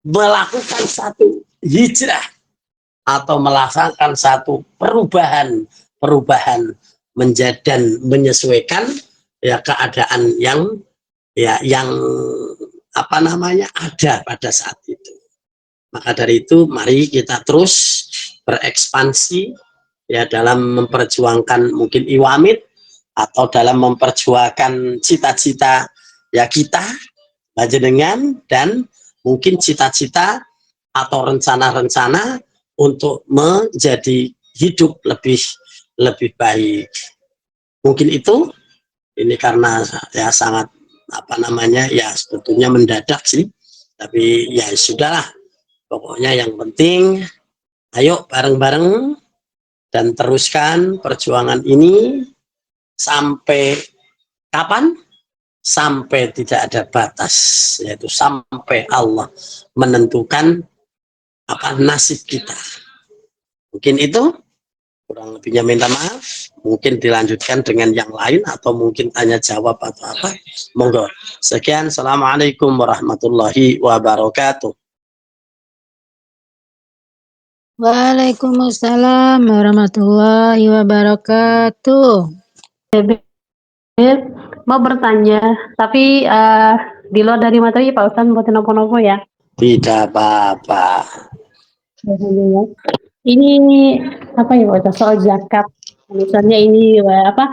melakukan satu hijrah atau melaksanakan satu perubahan menjadi dan menyesuaikan ya keadaan yang ya yang apa namanya ada pada saat itu. Maka dari itu mari kita terus berekspansi ya dalam memperjuangkan mungkin Iwamit atau dalam memperjuangkan cita-cita ya kita panjenengan dan mungkin cita-cita atau rencana-rencana untuk menjadi hidup lebih baik. Mungkin itu ini karena ya sangat apa namanya ya sebetulnya mendadak sih, tapi ya sudahlah, pokoknya yang penting ayo bareng-bareng dan teruskan perjuangan ini sampai kapan? Sampai tidak ada batas, yaitu sampai Allah menentukan apa nasib kita. Mungkin itu, kurang lebihnya minta maaf. Mungkin dilanjutkan dengan yang lain atau mungkin tanya jawab atau apa. Monggo. Sekian, assalamualaikum warahmatullahi wabarakatuh. Waalaikumsalam warahmatullahi wabarakatuh. Mau bertanya, tapi di luar dari materi Pak Ustadz buat nopo-nopo ya. Tidak apa-apa. Ini apa ya Pak Ustadz, soal zakat. Misalnya ini apa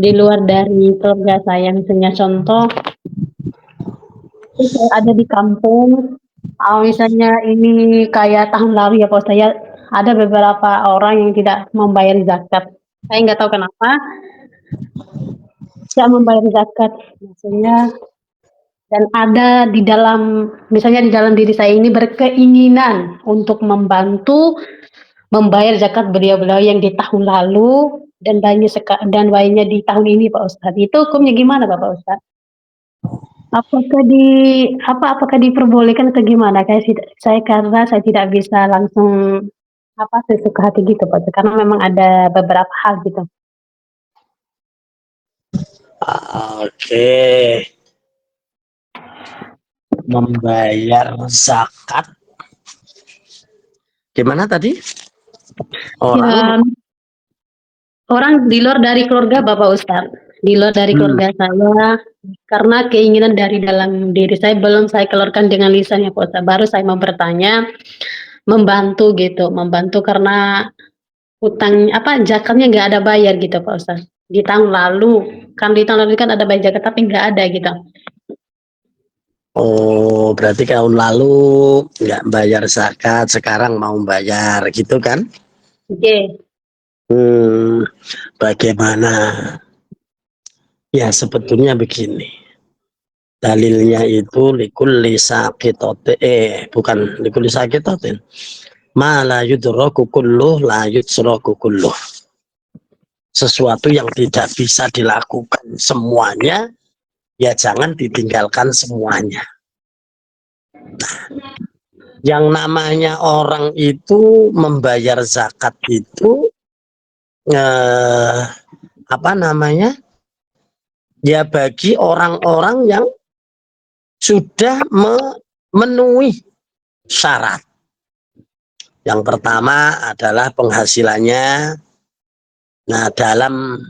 di luar dari keluarga saya, misalnya contoh saya ada di kampung, misalnya ini kayak tahun lalu ya Pak Ustadz ya, ada beberapa orang yang tidak membayar zakat. Saya nggak tahu kenapa tidak membayar zakat, maksudnya. Dan ada di dalam, misalnya di dalam diri saya ini berkeinginan untuk membantu membayar zakat beliau-beliau yang di tahun lalu dan lainnya di tahun ini Pak Ustadz. Itu hukumnya gimana Bapak Ustadz? Apakah diperbolehkan atau gimana? Karena saya tidak bisa langsung sesuka hati gitu Pak Ustadz, karena memang ada beberapa hal gitu. Oke. membayar zakat. Gimana tadi? Ya, orang di luar dari keluarga Bapak Ustadz, di luar dari keluarga saya, karena keinginan dari dalam diri saya belum saya keluarkan dengan lisannya Pak Ustadz. Baru saya mau bertanya, membantu gitu, membantu karena utang apa zakatnya nggak ada bayar gitu Pak Ustadz. Di tahun lalu, di tahun lalu kan ada bayar zakat tapi nggak ada gitu. Oh, berarti tahun lalu nggak bayar zakat, sekarang mau bayar gitu kan? Oke. Bagaimana? Ya sebetulnya begini. Dalilnya itu likulli sakitote, bukan likulli sakitotin. Ma la yudraku kulluh la yutsraku kulluh. Sesuatu yang tidak bisa dilakukan semuanya, ya jangan ditinggalkan semuanya. Yang namanya orang itu membayar zakat itu apa namanya? Ya bagi orang-orang yang sudah memenuhi syarat. Yang pertama adalah penghasilannya. Nah, dalam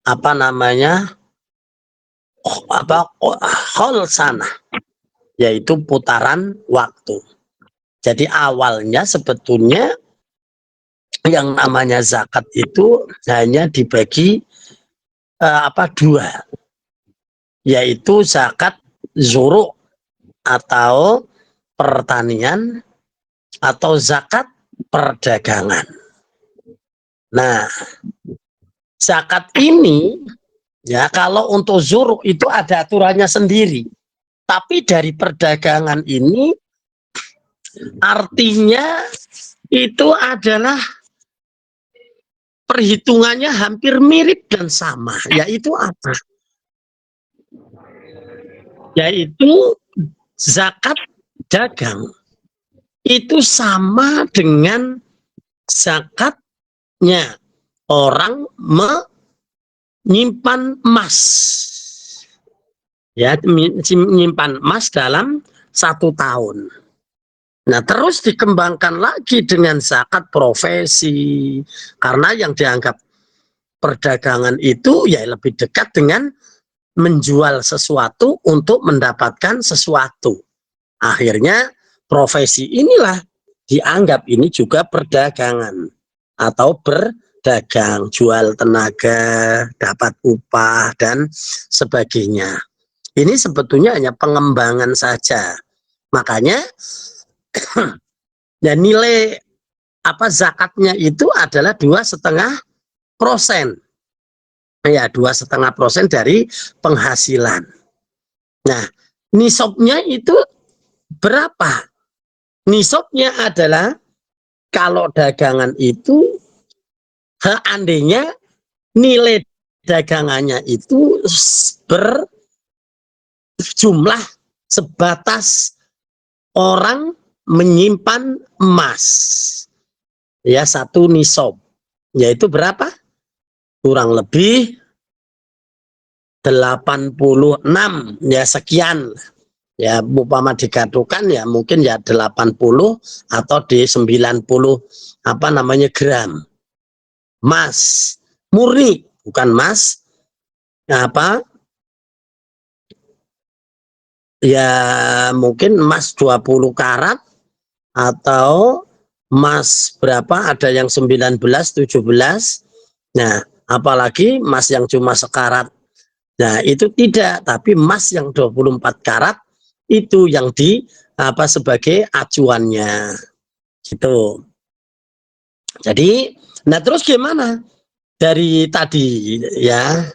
apa namanya? Kholsanah, yaitu putaran waktu. Jadi awalnya sebetulnya yang namanya zakat itu hanya dibagi dua, yaitu zakat zuru atau pertanian atau zakat perdagangan. Nah, zakat ini ya kalau untuk zuru itu ada aturannya sendiri. Tapi dari perdagangan ini artinya itu adalah perhitungannya hampir mirip dan sama, yaitu apa? Yaitu zakat dagang. Itu sama dengan zakatnya orang menyimpan emas. Ya, menyimpan emas dalam 1 tahun. Nah, terus dikembangkan lagi dengan zakat profesi. Karena yang dianggap perdagangan itu ya lebih dekat dengan menjual sesuatu untuk mendapatkan sesuatu. Akhirnya profesi inilah dianggap ini juga perdagangan atau berdagang, jual tenaga, dapat upah dan sebagainya. Ini sebetulnya hanya pengembangan saja. Makanya ya nilai zakatnya itu adalah 2,5%. Ya 2,5% dari penghasilan. Nah, nisabnya itu berapa? Nisabnya adalah kalau dagangan itu seandainya nilai dagangannya itu berjumlah sebatas orang menyimpan emas, ya 1 nisab, yaitu berapa? Kurang lebih 86 ya sekian. Ya umpama digadukan ya mungkin ya 80 atau di 90 gram emas murni, bukan emas ya mungkin emas 20 karat atau emas berapa, ada yang 19, 17. Nah, apalagi emas yang cuma sekarat. Nah, itu tidak, tapi emas yang 24 karat itu yang sebagai acuannya. Gitu. Jadi, nah terus gimana? Dari tadi ya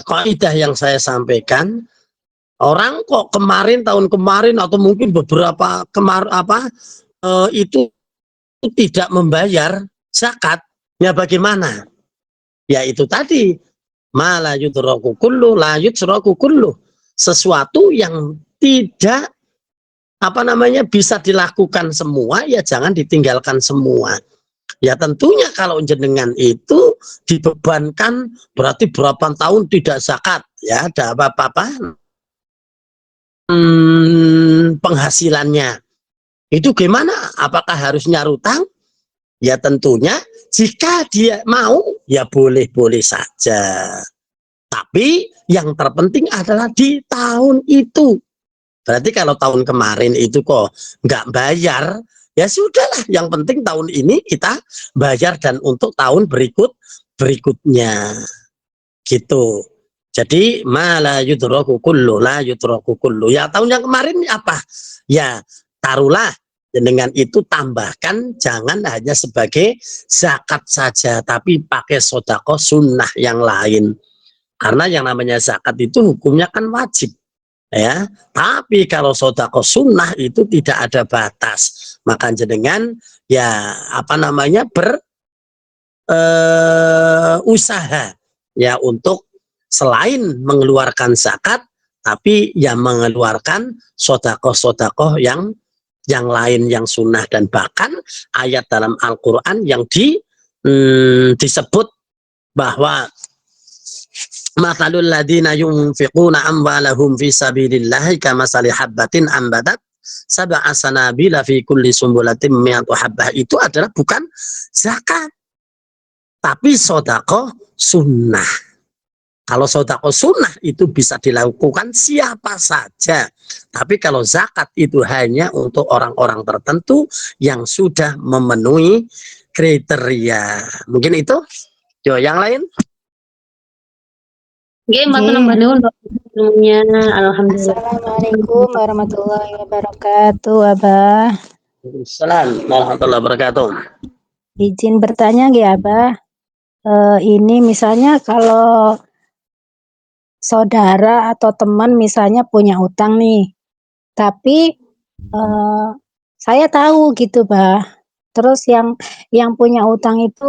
kaidah yang saya sampaikan, orang kok tahun kemarin atau mungkin beberapa itu tidak membayar zakat, ya bagaimana? Ya itu tadi, ma la yudraku kullu la yutsraku kullu. Sesuatu yang tidak bisa dilakukan semua, ya jangan ditinggalkan semua. Ya tentunya kalau jenengan itu dibebankan berarti berapa tahun tidak zakat, ya ada apa-apa penghasilannya. Itu gimana? Apakah harus nyarutang? Ya tentunya jika dia mau ya boleh-boleh saja. Tapi yang terpenting adalah di tahun itu. Berarti kalau tahun kemarin itu kok nggak bayar, ya sudahlah. Yang penting tahun ini kita bayar dan untuk tahun berikutnya gitu. Jadi malah yudraku kullu la yudraku kullu. Ya tahun yang kemarin apa? Ya taruhlah dengan itu tambahkan jangan hanya sebagai zakat saja tapi pakai sodako sunnah yang lain. Karena yang namanya zakat itu hukumnya kan wajib. Ya, tapi kalau sodako sunnah itu tidak ada batas. Maka jenengan ya apa namanya usaha ya untuk selain mengeluarkan zakat, tapi ya mengeluarkan sodakoh-sodakoh yang lain yang sunnah. Dan bahkan ayat dalam Al-Quran yang disebut bahwa mathalul ladina yunfiquna amwalahum fi sabilillahi kamasali habbatin ambatat sab'a sanabila fi kulli sumbulatin mi'atu habbah, itu adalah bukan zakat tapi sodako sunnah. Kalau sodako sunnah itu bisa dilakukan siapa saja. Tapi kalau zakat itu hanya untuk orang-orang tertentu yang sudah memenuhi kriteria. Mungkin itu. Yo, yang lain? Alhamdulillah. Assalamualaikum warahmatullahi wabarakatuh, Abah. Assalamualaikum warahmatullahi wabarakatuh. Izin bertanya nggih, Abah? Ini misalnya kalau saudara atau teman misalnya punya utang nih, tapi saya tahu gitu, Bah. Terus yang punya utang itu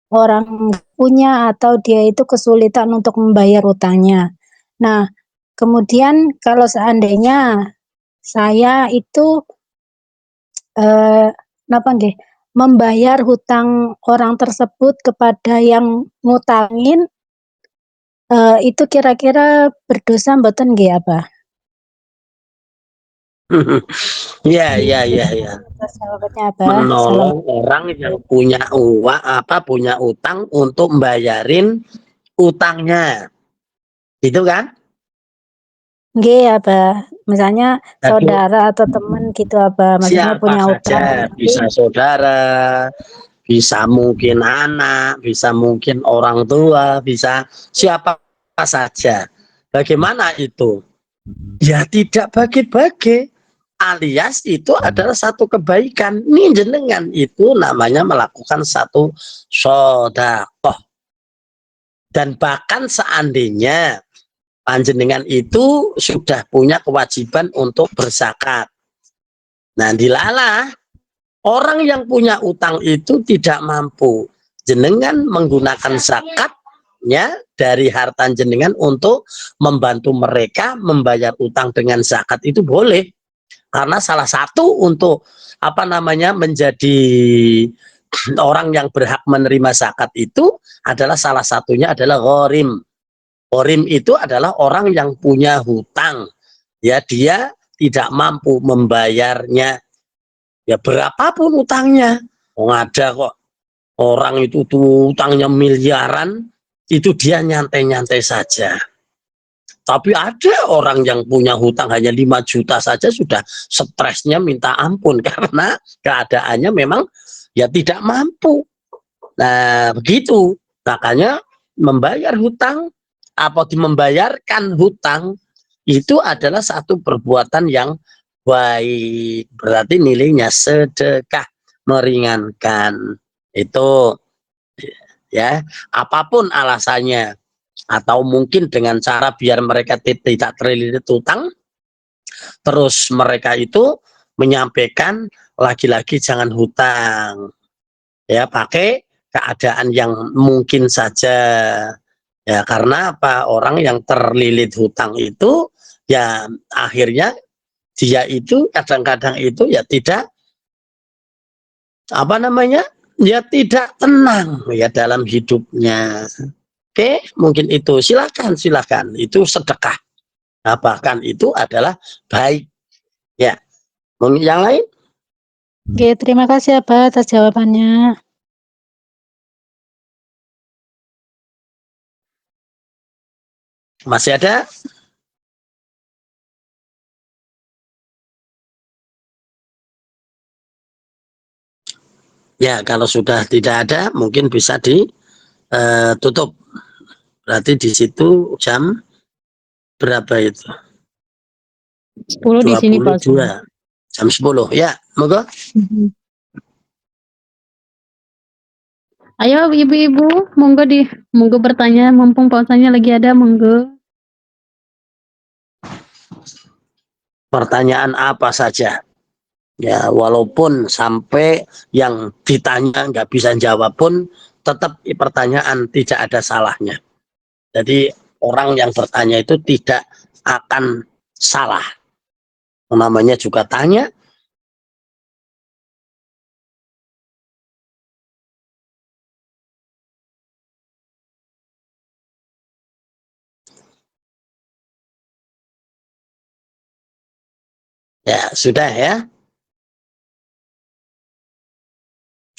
orang punya atau dia itu kesulitan untuk membayar utangnya. Nah, kemudian kalau seandainya saya itu membayar hutang orang tersebut kepada yang ngutangin, itu kira-kira berdosa mboten nggih, Abah? Ya. Jawabannya, Abah. Menolong orang yang punya punya utang untuk membayarin utangnya. Itu kan? Nggih, Abah. Misalnya Jadi, saudara atau teman gitu, Abah. Maksudnya siapa punya utang. saja, bisa saudara, bisa mungkin anak, bisa mungkin orang tua, bisa siapa saja. Bagaimana itu? Ya tidak bagi-bagi, alias itu adalah satu kebaikan. Ini jenengan itu namanya melakukan satu sedekah. Dan bahkan seandainya panjenengan itu sudah punya kewajiban untuk berzakat. Nah, dilalah orang yang punya utang itu tidak mampu, jenengan menggunakan zakatnya dari harta jenengan untuk membantu mereka membayar utang dengan zakat itu boleh. Karena salah satu untuk menjadi orang yang berhak menerima zakat itu adalah salah satunya adalah gharim. Gharim itu adalah orang yang punya hutang, ya dia tidak mampu membayarnya, ya berapapun utangnya. Ada kok orang itu tuh utangnya miliaran, itu dia nyantai-nyantai saja. Tapi ada orang yang punya hutang hanya 5 juta saja sudah stresnya minta ampun karena keadaannya memang ya tidak mampu. Nah begitu, makanya membayar hutang membayarkan hutang itu adalah satu perbuatan yang baik, berarti nilainya sedekah, meringankan. Itu ya, apapun alasannya, atau mungkin dengan cara biar mereka tidak terlilit hutang, terus mereka itu menyampaikan lagi-lagi jangan hutang, ya pakai keadaan yang mungkin saja. Ya karena apa, orang yang terlilit hutang itu ya akhirnya dia itu kadang-kadang itu ya tidak ya tidak tenang ya dalam hidupnya. Oke, mungkin itu silakan itu sedekah. Nah, bahkan itu adalah baik. Ya, yang lain? Oke, terima kasih Abah atas jawabannya. Masih ada? Ya, kalau sudah tidak ada, mungkin bisa ditutup. Berarti di situ jam berapa itu? 10 di sini Pak Ustaz. 22. Jam 10. Ya, monggo. Ayo ibu-ibu, monggo bertanya, mumpung Pak Ustaznya lagi ada, monggo. Pertanyaan apa saja. Ya, walaupun sampai yang ditanya nggak bisa jawab pun, tetap pertanyaan tidak ada salahnya. Jadi orang yang bertanya itu tidak akan salah. Namanya juga tanya. Ya, sudah ya.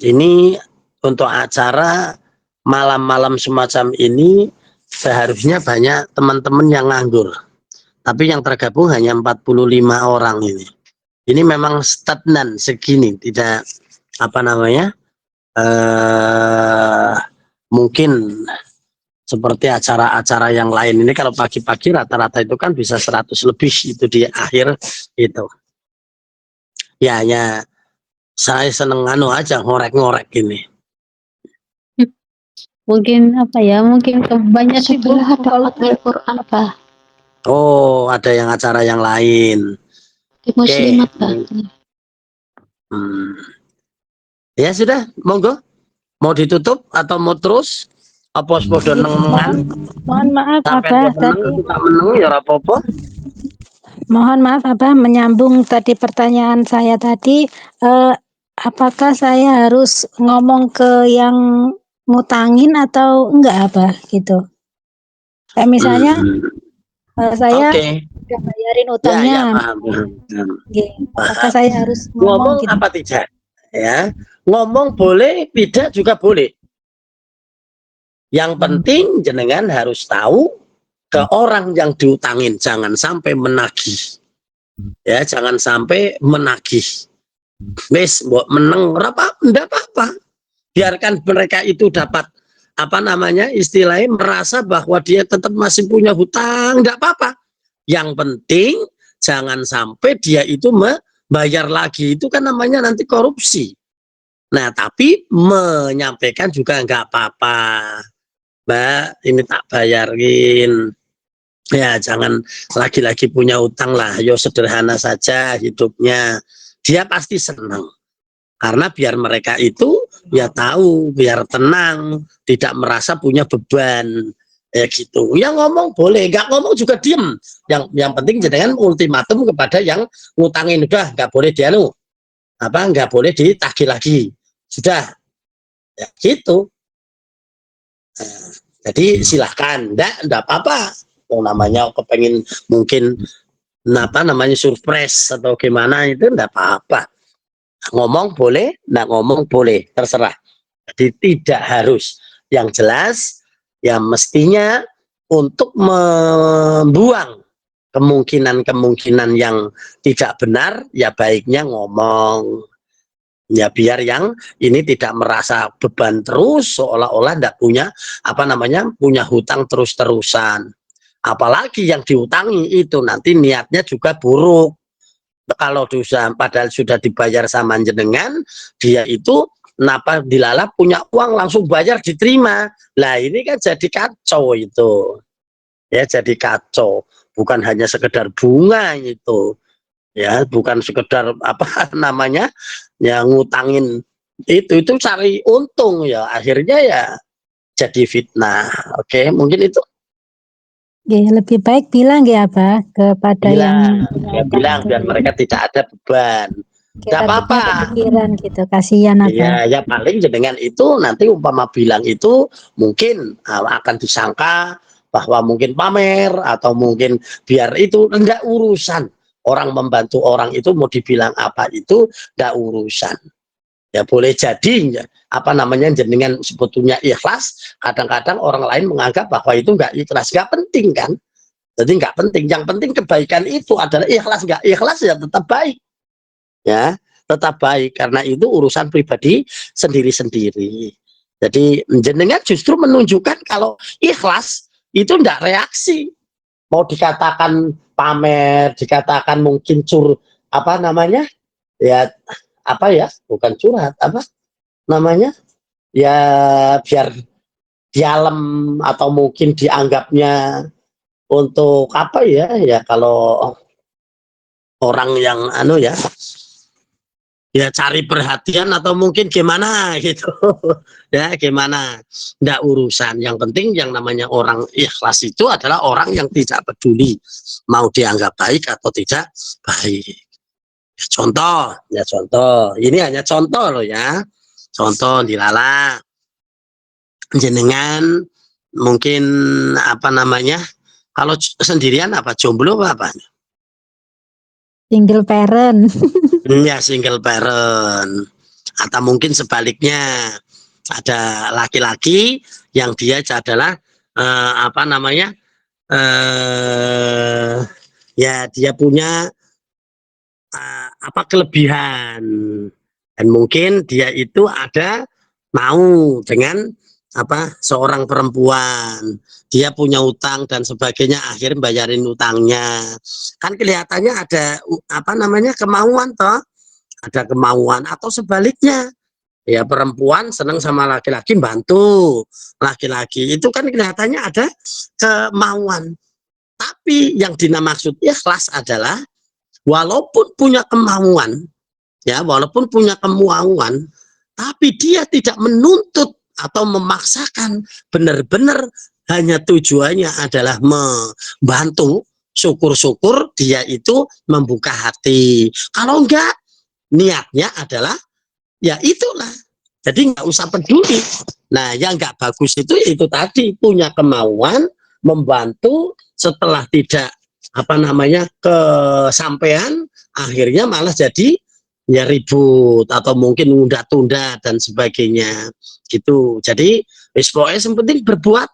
Ini untuk acara malam-malam semacam ini seharusnya banyak teman-teman yang nganggur. Tapi yang tergabung hanya 45 orang ini. Ini memang stagnan segini, tidak apa namanya? Mungkin seperti acara-acara yang lain ini kalau pagi-pagi rata-rata itu kan bisa 100 lebih itu di akhir itu. Ya, ya saya seneng aja ngorek-ngorek ini. Mungkin apa ya? Mungkin kebanyakan Sebelah ada Al-Quran Pak. Oh, ada yang acara yang lain. Di Muslimat Pak. Ya sudah, monggo. Mau ditutup atau mau terus? Apa sepodo nengan? Mohon maaf Sampai Abah dia meneng, tadi. tak meneng ya ora apa-apa. Mohon maaf Abah menyambung tadi pertanyaan saya tadi, apakah saya harus ngomong ke yang ngutangin atau enggak Abah gitu? Kayak misalnya saya Oke. udah bayarin Ya, utangnya, ya, paham. apakah saya harus Ngomong ngomong gitu? apa tidak? Ya, ngomong boleh, tidak juga boleh. Yang penting jenengan harus tahu ke orang yang diutangin, jangan sampai menagih. Ya, jangan sampai menagih. Wes, mbok meneng enggak apa-apa. Biarkan mereka itu dapat apa namanya istilahnya merasa bahwa dia tetap masih punya hutang, enggak apa-apa. Yang penting jangan sampai dia itu membayar lagi, itu kan namanya nanti korupsi. Nah, tapi menyampaikan juga enggak apa-apa. Mbak, ini tak bayarin. Ya, jangan lagi-lagi punya utang lah. Yo sederhana saja hidupnya. Dia pasti senang. Karena biar mereka itu ya tahu, biar tenang, tidak merasa punya beban. Ya gitu. Yang ngomong boleh, nggak ngomong juga diem. Yang penting jangan ultimatum kepada yang ngutangin, udah nggak boleh dianu. Nggak boleh ditagih lagi. Sudah. Ya gitu. Nah, jadi silahkan, enggak apa-apa. Yang namanya kepengen mungkin apa namanya surprise atau gimana itu enggak apa-apa. Ngomong boleh, enggak ngomong boleh, terserah. Jadi tidak harus. Yang jelas ya mestinya untuk membuang kemungkinan-kemungkinan yang tidak benar ya baiknya ngomong. Ya biar yang ini tidak merasa beban terus seolah-olah tidak punya apa namanya punya hutang terus-terusan. Apalagi yang diutangi itu nanti niatnya juga buruk. Kalau padahal sudah dibayar sama jenengan, dia itu kenapa dilalap punya uang langsung bayar diterima. Lah ini kan jadi kacau itu. Ya jadi kacau. Bukan hanya sekedar bunga itu. Ya bukan sekedar apa namanya yang ngutangin itu cari untung ya akhirnya ya jadi fitnah. Oke, mungkin itu Lebih baik bilang ya Abah kepada yang bilang biar mereka tidak ada beban. Tidak apa-apa. kepikiran gitu, kasihan Abah. Ya paling dengan itu nanti umpama bilang itu mungkin akan disangka bahwa mungkin pamer atau mungkin biar itu enggak urusan. Orang membantu orang itu mau dibilang apa itu enggak urusan. Ya boleh jadi ya, apa namanya jenengan sebetulnya ikhlas, kadang-kadang orang lain menganggap bahwa itu enggak ikhlas, enggak penting kan. Jadi enggak penting, yang penting kebaikan itu adalah ikhlas, enggak ikhlas ya tetap baik. Ya, tetap baik karena itu urusan pribadi sendiri-sendiri. Jadi jenengan justru menunjukkan kalau ikhlas itu enggak reaksi. Mau dikatakan pamer, dikatakan mungkin apa namanya? Ya apa ya, bukan curhat, apa namanya ya, biar dialem atau mungkin dianggapnya untuk apa ya, ya kalau orang yang anu ya cari perhatian atau mungkin gimana gitu ya, gimana nggak urusan, yang penting yang namanya orang ikhlas itu adalah orang yang tidak peduli mau dianggap baik atau tidak baik. Contoh, ini hanya contoh loh ya. Contoh dilala jenengan mungkin apa namanya, kalau sendirian apa jomblo apa? Single parent. Ya single parent. Atau mungkin sebaliknya ada laki-laki yang dia adalah apa namanya ya dia punya apa kelebihan, dan mungkin dia itu ada mau dengan apa seorang perempuan, dia punya utang dan sebagainya, akhir bayarin utangnya, kan kelihatannya ada apa namanya kemauan toh, ada kemauan. Atau sebaliknya ya, perempuan senang sama laki-laki, bantu laki-laki, itu kan kelihatannya ada kemauan. Tapi yang dimaksud ikhlas adalah walaupun punya kemauan, ya walaupun punya kemauan, tapi dia tidak menuntut atau memaksakan, benar-benar hanya tujuannya adalah membantu, syukur-syukur dia itu membuka hati. Kalau enggak, niatnya adalah ya itulah, jadi nggak usah peduli. Nah yang nggak bagus itu tadi, punya kemauan membantu, setelah tidak apa namanya kesampaian, akhirnya malah jadi ya ribut atau mungkin tunda-tunda dan sebagainya gitu. Jadi pokoknya yang penting berbuat,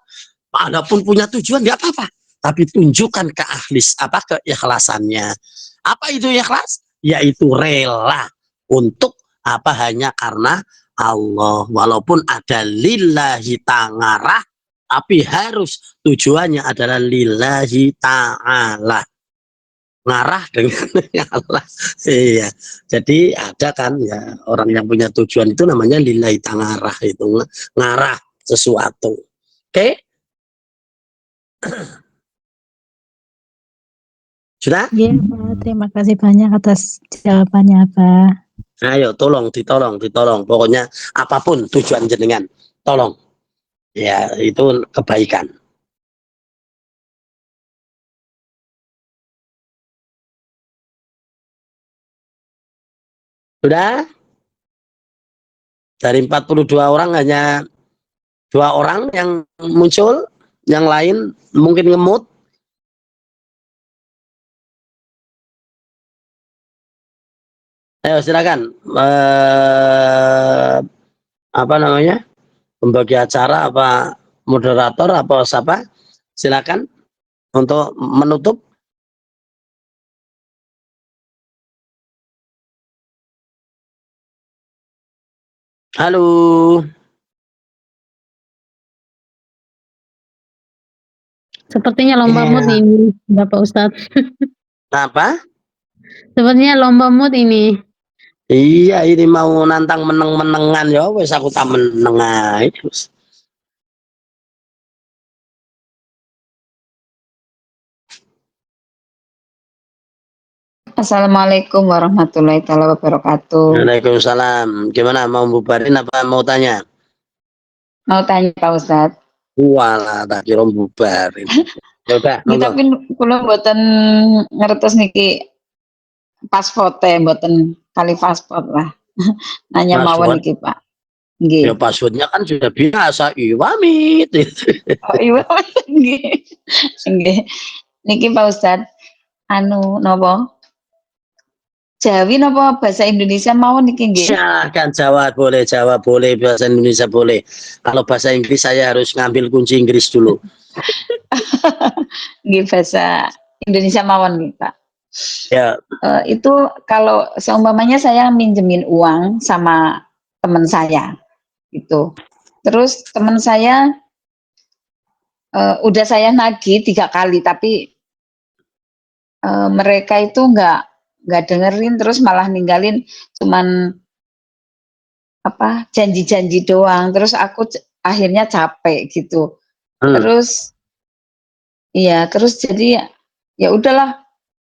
walaupun punya tujuan nggak apa-apa, tapi tunjukkan keikhlasannya. Apa itu ikhlas? Yaitu rela untuk apa, hanya karena Allah, walaupun ada lillahi ta'ala, tapi harus tujuannya adalah lillahi ta'ala, ngarah dengan Allah. Iya, jadi ada kan ya orang yang punya tujuan itu namanya lillahi ta'ala, itu ngarah sesuatu. Oke, sudah? Iya, Pak. Terima kasih banyak atas jawabannya, Pak. Ayo ditolong, pokoknya apapun tujuan jenengan, tolong ya, itu kebaikan. Sudah? Dari 42 orang hanya 2 orang yang muncul, yang lain mungkin ngemut. Ayo silakan, apa namanya, pembagi acara apa moderator apa siapa, silakan untuk menutup. Halo. Sepertinya lomba mood ini, Bapak Ustadz. Apa? Sepertinya lomba mood ini. Iya, ini mau nantang meneng-menengan ya, wes aku tak meneng ae. Assalamualaikum warahmatullahi wabarakatuh. Waalaikumsalam. Gimana, mau bubarin apa mau tanya? Mau tanya Pak Ustadz. Walah, tak kira bubarin. Ya udah, Tapi kula mboten ngertos niki paspor mboten kali paspor lah. Nanya mawon niki Pak. Ya passwordnya kan sudah biasa Iwamit. Oh iya, nggih. Nggih. Niki Pak Ustad, anu napa? Jawi napa bahasa Indonesia mawon niki nggih? Silahkan Jawa boleh, bahasa Indonesia boleh. Kalau bahasa Inggris saya harus ngambil kunci Inggris dulu. Nggih bahasa Indonesia mawon nih Pak. Ya, Itu kalau seumpamanya saya minjemin uang sama teman saya, gitu. Terus teman saya udah saya nagih 3 kali, tapi mereka itu nggak dengerin, terus malah ninggalin cuman apa janji-janji doang. Terus aku akhirnya capek gitu. Terus iya, terus jadi ya udahlah.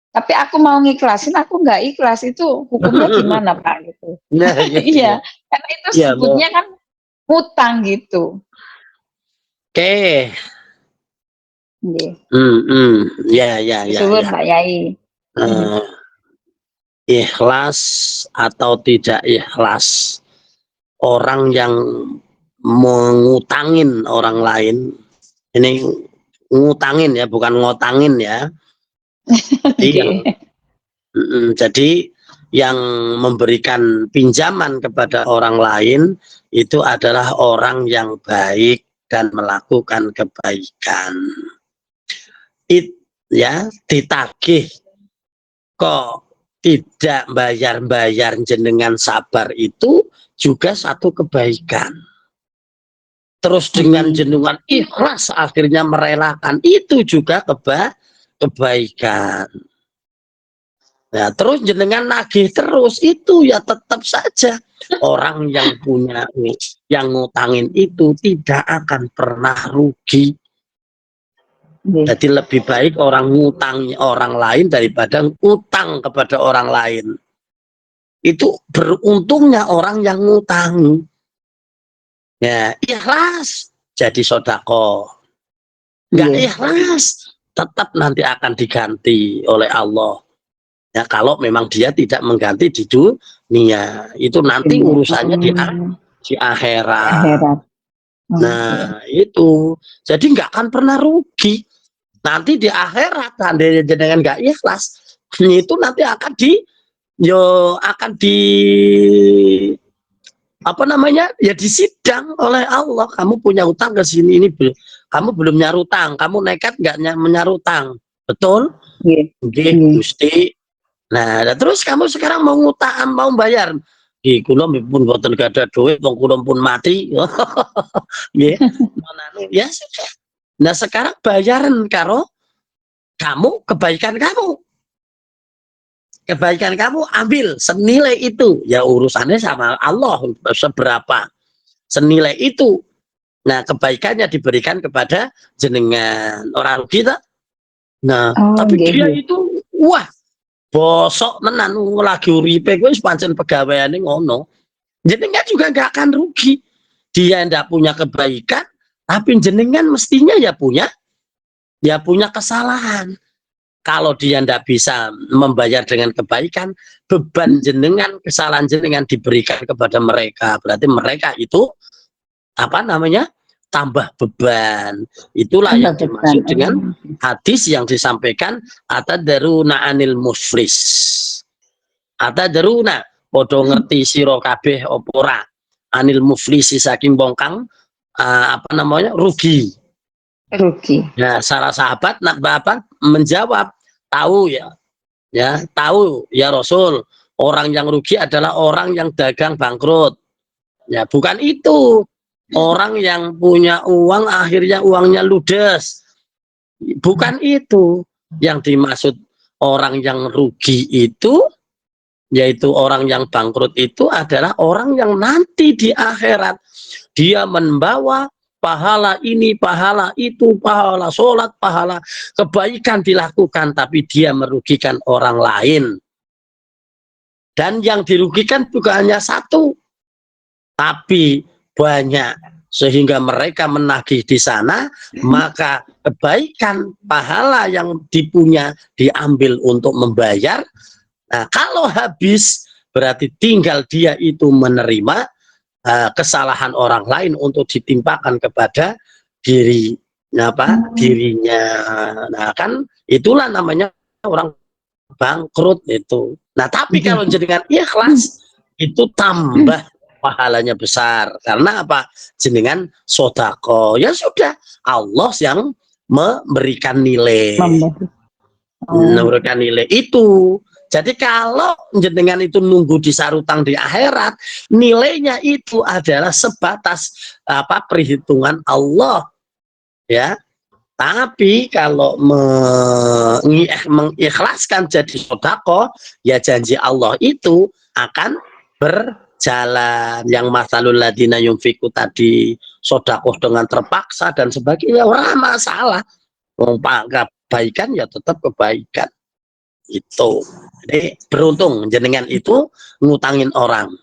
Tapi aku mau ngiklasin, aku nggak ikhlas, itu hukumnya gimana Pak gitu? Nah, ya, Iya, karena itu ya, sebutnya kan hutang gitu. Oke. Nggih. Ya. Suwun Pak Yai. Ikhlas atau tidak ikhlas, orang yang mengutangin orang lain, ini ngutangin ya, bukan ngotangin ya. Jadi yang memberikan pinjaman kepada orang lain itu adalah orang yang baik dan melakukan kebaikan. Ya, ditagih kok tidak bayar-bayar jenengan sabar itu juga satu kebaikan. Terus dengan jenengan ikhlas akhirnya merelakan, itu juga kebaikan. Nah, terus jenengan nagih terus, itu ya tetap saja orang yang punya, yang ngutangin itu tidak akan pernah rugi. Jadi lebih baik orang ngutangi orang lain daripada ngutang kepada orang lain. Itu beruntungnya orang yang ngutangi. Ya, ikhlas jadi sodako. Nggak ikhlas, tetap nanti akan diganti oleh Allah. Ya, kalau memang dia tidak mengganti di dunia, itu nanti urusannya di akhirat. Nah, itu. Jadi nggak akan pernah rugi. Nanti di akhirat, dengan nggak ikhlas, itu nanti akan apa namanya, ya disidang oleh Allah. Kamu punya utang ke sini, ini kamu belum nyarutang, kamu nekat nggak menyarutang, betul? Gusti. Nah, terus kamu sekarang mau ngutang, mau bayar, kula pun boten gak ada duit, wong kula pun mati. Ya sudah. Nah, sekarang bayaran karo kamu, kebaikan kamu ambil senilai itu, ya urusannya sama Allah seberapa senilai itu. Nah, kebaikannya diberikan kepada jenengan, orang rugi tak? Nah, tapi dia itu wah bosok menan lagi uripe kowe pancen pegawaiane ngono. Jenengan juga nggak akan rugi. Dia ndak punya kebaikan, tapi jenengan mestinya ya punya kesalahan. Kalau dia ndak bisa membayar dengan kebaikan, beban jenengan, kesalahan jenengan diberikan kepada mereka. Berarti mereka itu apa namanya? Tambah beban. Itulah yang dimaksud dengan hadis yang disampaikan atadaruna anil muflis. Atadaruna podo ngerti sira kabeh apa ora anil muflis saking bongkang apa namanya? Rugi. Nah, salah sahabat nak bapak menjawab, tahu ya Rasul, orang yang rugi adalah orang yang dagang bangkrut. Ya, bukan itu. Orang yang punya uang akhirnya uangnya ludes. Bukan itu. Yang dimaksud orang yang rugi itu, yaitu orang yang bangkrut itu adalah orang yang nanti di akhirat dia membawa pahala ini, pahala itu, pahala sholat, pahala kebaikan dilakukan, tapi dia merugikan orang lain. Dan yang dirugikan bukan hanya satu, tapi banyak, sehingga mereka menagih di sana, maka kebaikan pahala yang dipunya diambil untuk membayar. Nah, kalau habis berarti tinggal dia itu menerima kesalahan orang lain untuk ditimpakan kepada dirinya. Nah kan itulah namanya orang bangkrut itu. Nah tapi kalau jenengan ikhlas itu tambah pahalanya besar. Karena apa? Jenengan sodako, ya sudah, Allah yang memberikan nilai. Memberikan nilai itu. Jadi kalau jenengan itu nunggu disarutang di akhirat, nilainya itu adalah sebatas perhitungan Allah, ya. Tapi kalau mengikhlaskan jadi sodako, ya janji Allah itu akan berjalan. Yang masalul ladina yunfiku tadi, sodako dengan terpaksa dan sebagainya, orang masalah. Kebaikan ya tetap kebaikan. Itu. Jadi beruntung jenengan itu ngutangin orang.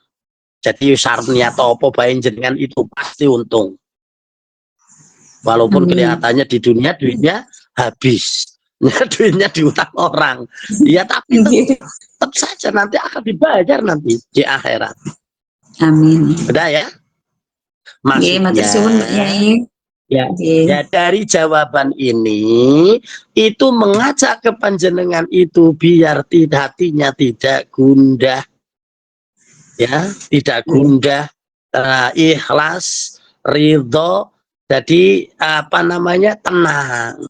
Jadi syaratnya atau apa baik jenengan itu pasti untung. Walaupun kelihatannya di dunia duitnya habis, duitnya diutang orang, ya tapi tetap saja nanti akan dibayar nanti di akhirat. Amin. Udah ya? Maksudnya, ya dari jawaban ini itu mengajak ke panjenengan itu biar hatinya tidak gundah, ya, tidak gundah, ikhlas, ridho. Jadi tenang.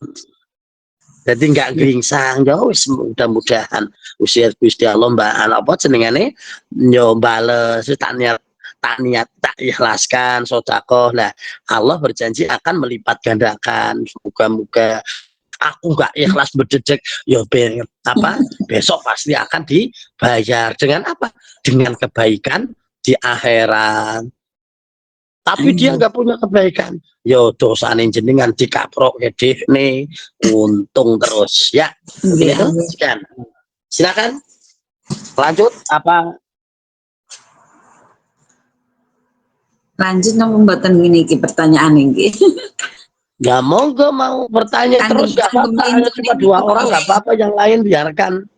Jadi nggak geringsang, jauh mudah-mudahan usia Gusti Allah apa jenengane yo bales tak niat ikhlaskan sedekah. Nah, Allah berjanji akan melipat gandakan. Moga-moga aku nggak ikhlas berdedek yo besok pasti akan dibayar dengan apa? Dengan kebaikan di akhirat. Tapi dia nggak punya kebaikan, yo dosane jenengan dikaprok nih, untung terus ya. Begitu sekian. Silakan lanjut apa? Lanjut nomor mboten ini pertanyaan ini. Ya monggo mau bertanya terus nggak apa-apa, hanya cuma 2 orang nggak apa-apa, yang lain biarkan.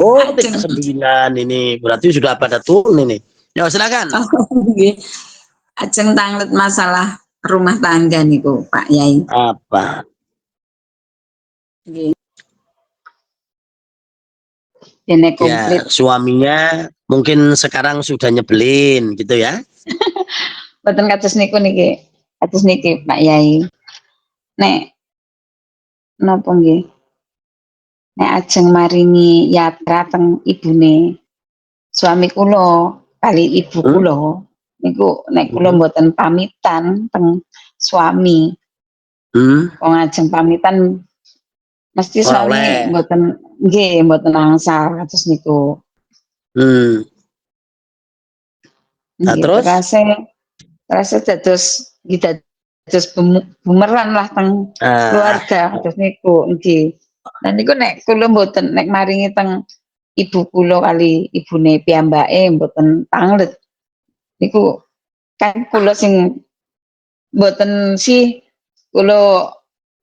Oh 39 ini berarti sudah pada turun ini. Ya silakan. Ajeng tanglet masalah rumah tangga niku Pak Yai. Apa? Ini komplit. Ya, suaminya mungkin sekarang sudah nyebelin gitu ya. Mboten kados niku niki. Kados niki Pak Yai. Nek napa nggih? Nek ajeng maringi yatra teng ibune suami kula kali ibu kula niku nek kula mboten pamitan teng suami. Wong ajeng pamitan mesti suami mboten angsal kados niku. Nah, terus dados bumeran lah teng keluarga kados niku nggih. Nah niku nek kula mboten nek maringi teng ibu kula kali ibune piyambake mboten panglet. Niku kan kula sing mboten kula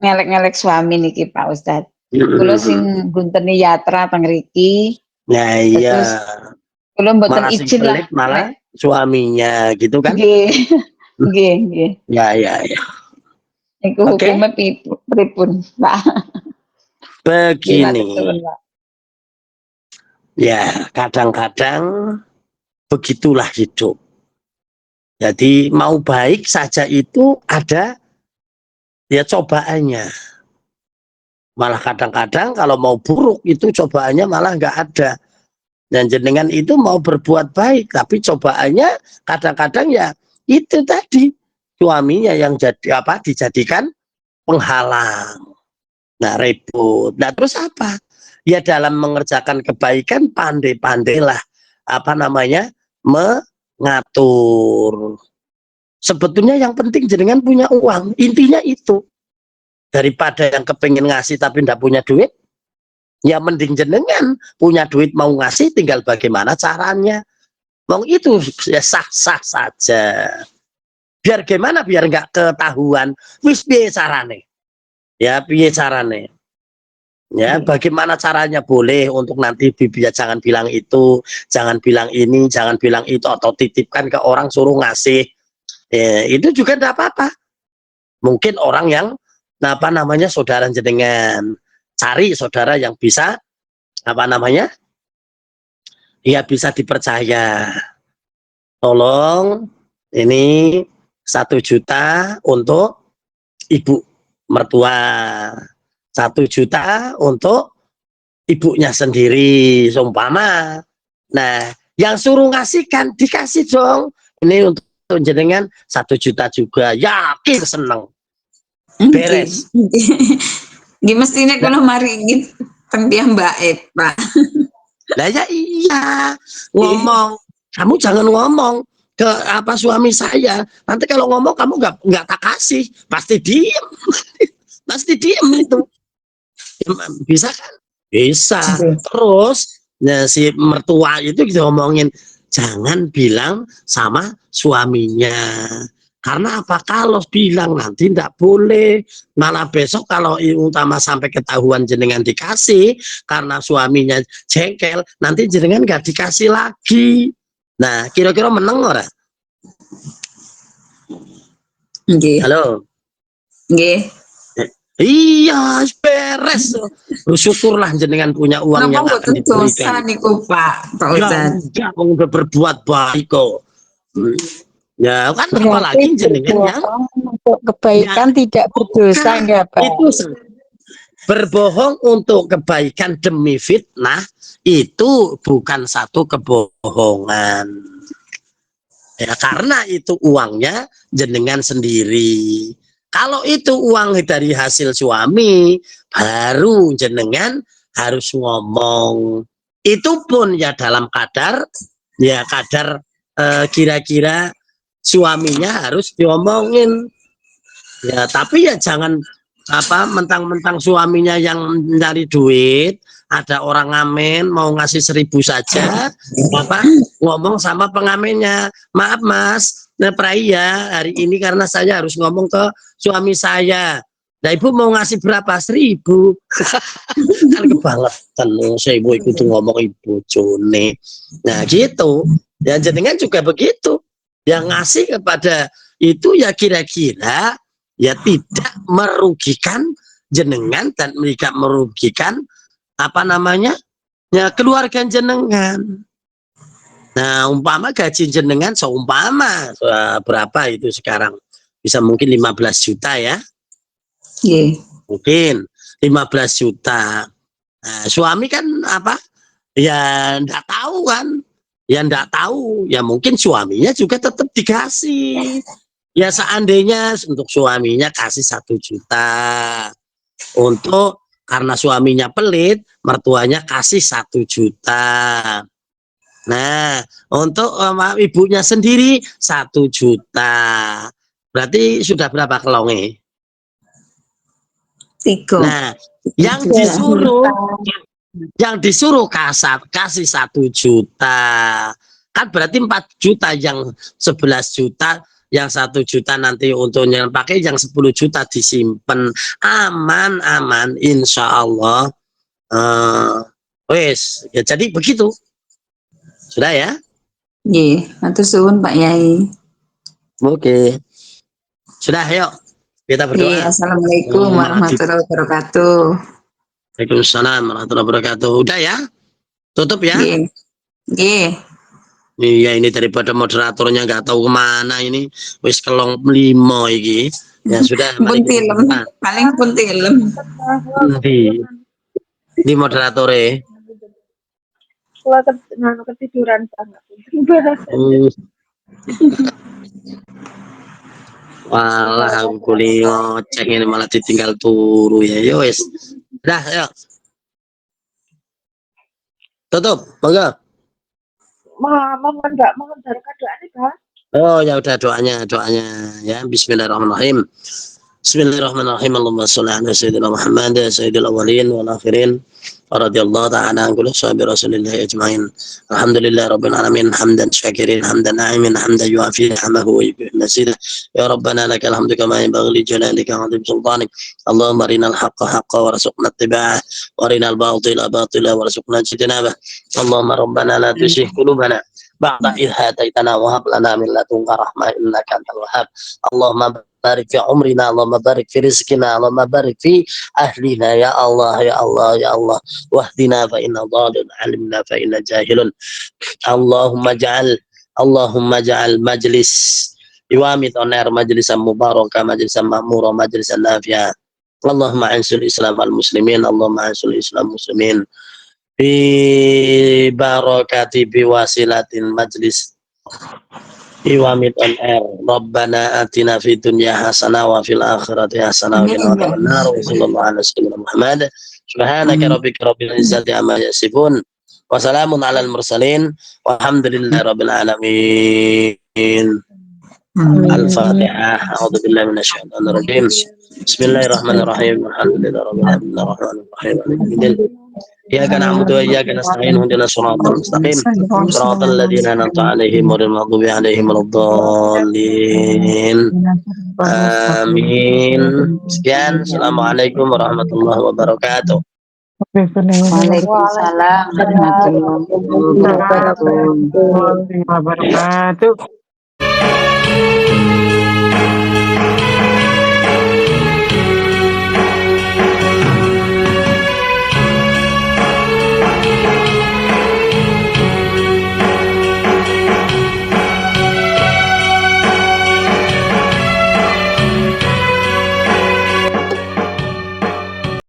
ngelek-ngelek suami niki Pak Ustadz. Kula sing gunteni yatra teng mriki. Ya iya. Kula mboten izin lah malah suaminya gitu kan. Nggih. Ya. Niku hukumnya pripun Pak? Begini. Ya, kadang-kadang begitulah hidup. Jadi mau baik saja itu ada ya cobaannya. Malah kadang-kadang kalau mau buruk itu cobaannya malah nggak ada. Dan jenengan itu mau berbuat baik, tapi cobaannya kadang-kadang ya itu tadi suaminya yang dijadikan penghalang. Nah repot. Nah terus apa? Ya dalam mengerjakan kebaikan pandai-pandailah mengatur. Sebetulnya yang penting jenengan punya uang. Intinya itu. Daripada yang kepengen ngasih tapi ndak punya duit, ya mending jenengan punya duit mau ngasih, tinggal bagaimana caranya. Wong itu ya sah-sah saja. Biar gimana? Biar nggak ketahuan. Wis piye carane? Ya piye carane? Ya, bagaimana caranya boleh untuk nanti bibi jangan bilang itu, jangan bilang ini, jangan bilang itu, atau titipkan ke orang suruh ngasih. Ya, itu juga tidak apa-apa. Mungkin orang yang apa namanya saudara jenengan, cari saudara yang bisa apa namanya, ya bisa dipercaya. Tolong ini 1 juta untuk ibu mertua, 1 juta untuk ibunya sendiri, seumpama. Nah, yang suruh ngasihkan dikasih dong. Ini untuk jenengan 1 juta juga, yakin seneng. Beres. Nggih mestine kula maringi teng tiyang Mbak Pak. Lah ya iya, ngomong. Kamu jangan ngomong ke apa suami saya. Nanti kalau ngomong kamu nggak tak kasih, pasti diem. Pasti diem itu. Bisa kan? Bisa. Terus nah, si mertua itu kita ngomongin jangan bilang sama suaminya. Karena apa? Kalau bilang nanti tidak boleh. Malah besok kalau utama sampai ketahuan jenengan dikasih karena suaminya jengkel, nanti jenengan nggak dikasih lagi. Nah, kira-kira meneng ora? Nggih. Halo. Nggih. Iya, beres. Bersyukurlah jenengan punya uang yang akan dosa diberikan. niku Pak Ustaz. Ya, udah berbuat baik kok. Ya kan Berarti apalagi jenengan yang untuk kebaikan ya, tidak berdosa enggak Pak? Itu berbohong untuk kebaikan demi fitnah itu bukan satu kebohongan. Ya karena itu uangnya jenengan sendiri. Kalau itu uang dari hasil suami, baru jenengan harus ngomong. Itu pun ya dalam kadar kira-kira suaminya harus diomongin. Ya, tapi ya jangan apa mentang-mentang suaminya yang nyari duit, ada orang ngamen mau ngasih 1.000 saja, apa ngomong sama pengamennya, maaf mas, prai ya hari ini karena saya harus ngomong ke suami saya. Nah ibu mau ngasih berapa? 1.000. Kan kebangetan saya ibu itu ngomong ibu Jone. Nah gitu. Ya jenengan juga begitu. Yang ngasih kepada itu ya kira-kira ya tidak merugikan jenengan dan tidak merugikan apa namanya ya keluarga jenengan. Nah umpama gaji jenengan seumpama berapa itu sekarang bisa mungkin 15 juta ya. Yeah. Mungkin 15 juta. Nah, suami kan apa ya enggak tahu kan, ya enggak tahu, ya mungkin suaminya juga tetap dikasih. Ya seandainya untuk suaminya kasih 1 juta, untuk karena suaminya pelit, mertuanya kasih 1 juta. Nah, untuk ibunya sendiri 1 juta. Berarti sudah berapa kelonge? 3. Nah, yang disuruh kasih 1 juta. Kan berarti 4 juta, yang 11 juta, yang 1 juta nanti untuk yang pakai, yang 10 juta disimpan. Aman, insya Allah. Wes, ya jadi begitu. Sudah ya? Iya, matur suwun Pak Yai. Oke. Sudah, yuk. Kita berdoa. Assalamualaikum warahmatullahi wabarakatuh. Waalaikumsalam warahmatullahi wabarakatuh. Udah ya? Tutup ya? Iya. Iya, ini daripada moderatornya nggak tahu kemana ini. Wis kelong 5 iki. Ya sudah. Paling pun tilem. Di moderatornya. Kalau ketiduran sangat. Walah aku kuli ngocek ini malah ditinggal turu ya. Yo wis. Dah, yuk. Tutup, monggo. Mohon berkah doa nih, Pak. Oh ya udah doanya ya. Bismillahirrahmanirrahim. Bismillahirrahmanirrahim. Allahumma sholli ala sayyidina Muhammad sayyidil awwalin wal akhirin ورضي الله تعالى عن كل أصحاب رسول الله أجمعين. الحمد لله رب العالمين حمدا شاكرين حمدا ناعما حمدا يوافي نعمه ويكفي مزيدا. يا ربنا لك الحمد كما ينبغي لجلالك وعظيم سلطانك. اللهم أرنا الحق حقا وارزقنا اتباعه وأرنا الباطل باطلا وارزقنا اجتنابه. اللهم ربنا لا تزغ قلوبنا بعد إذ هديتنا وهب لنا من لدنك رحمة إنك أنت الوهاب. اللهم بارك في عمرنا اللهم بارك في رزقنا اللهم بارك في أهلنا يا الله يا الله يا الله. واهدنا فإن ضال علمنا فإن جاهل. اللهم اجعل مجلس Iwami Toner majlisan mubarakah majlisan makmura majlisan nafi'ah. Allahumma ansul Islam wal muslimin Allahumma ansul Islam muslimin bi barakati bi wasilatin majlis Iwamit on air. Rabbana atina fid dunya hasanah wa fil akhirati hasanah wa qina adzabannar. Wa sallallahu ala sayyidina Muhammad. Subhanaka rabbika rabbil izzati amma yasifun. Wa salamun alal mursalin. Walhamdulillahi rabbil alamin. Al-Fatihah. A'udzu billahi minasyaitonir rajim. Bismillahirrahmanirrahim. Alhamdulillahi rabbil alamin. Arrahmanir rahim. Maliki yaumiddin. Iyyaka na'budu wa iyyaka nasta'in. Ihdinas shiratal mustaqim. Shiratal ladzina an'amta 'alaihim ghairil maghdubi 'alaihim waladdallin. Amin. Sekian. Assalamualaikum warahmatullahi wabarakatuh. Waalaikumsalam warahmatullahi wabarakatuh. Wabarakatuh.